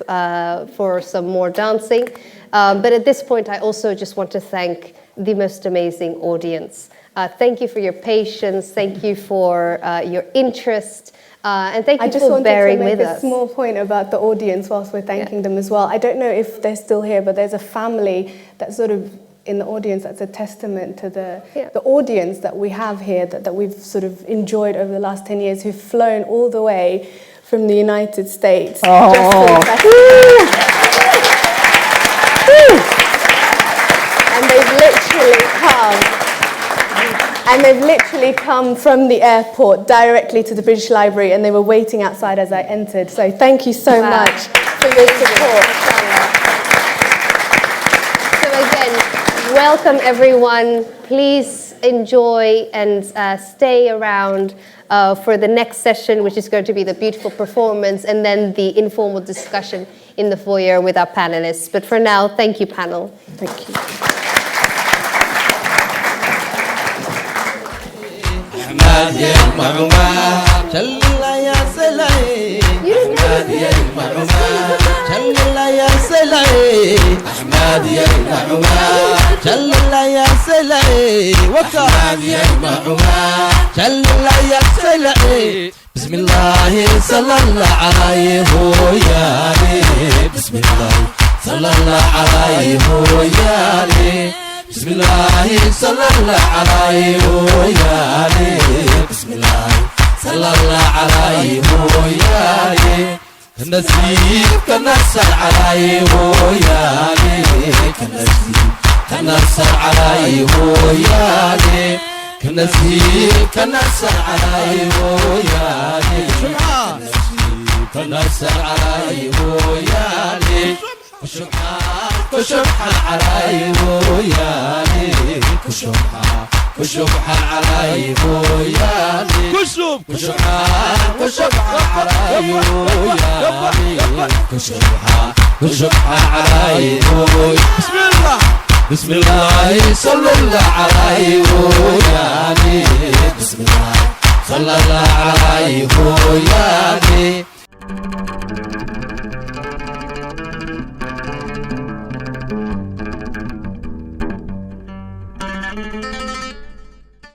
for some more dancing. But at this point, I also just want to thank the most amazing audience. Thank you for your patience. Thank you for your interest. And thank you for bearing with us. I just wanted to make a small point about the audience whilst we're thanking them as well. I don't know if they're still here, but there's a family that's sort of in the audience that's a testament to the audience that we have here, that we've sort of enjoyed over the last 10 years, who've flown all the way from the United States. Just for the festival. And they've literally come from the airport directly to the British Library, and they were waiting outside as I entered. So thank you so much for your support. So again, welcome everyone. Please enjoy and stay around for the next session, which is going to be the beautiful performance and then the informal discussion in the foyer with our panelists. But for now, thank you, panel. Thank you. بسم الله صلى الله عليه ويالي بسم الله صلى الله عليه ويالي بسم الله صلى الله عليه ويالي بسم الله صلى الله عليه ويالي كنسيب كنسر عليه ويالي كنسيب كنسر عليه ويالي كنسيب كنسر عليه ويالي كنسر عليه ويالي كشمحة عليه ويالي كشمحة كشبحة علي بويالي كشبحة علي بويالي كشبحة علي بويالي بسم الله صلى الله عليه ويالي بسم الله صلى الله عليه ويالي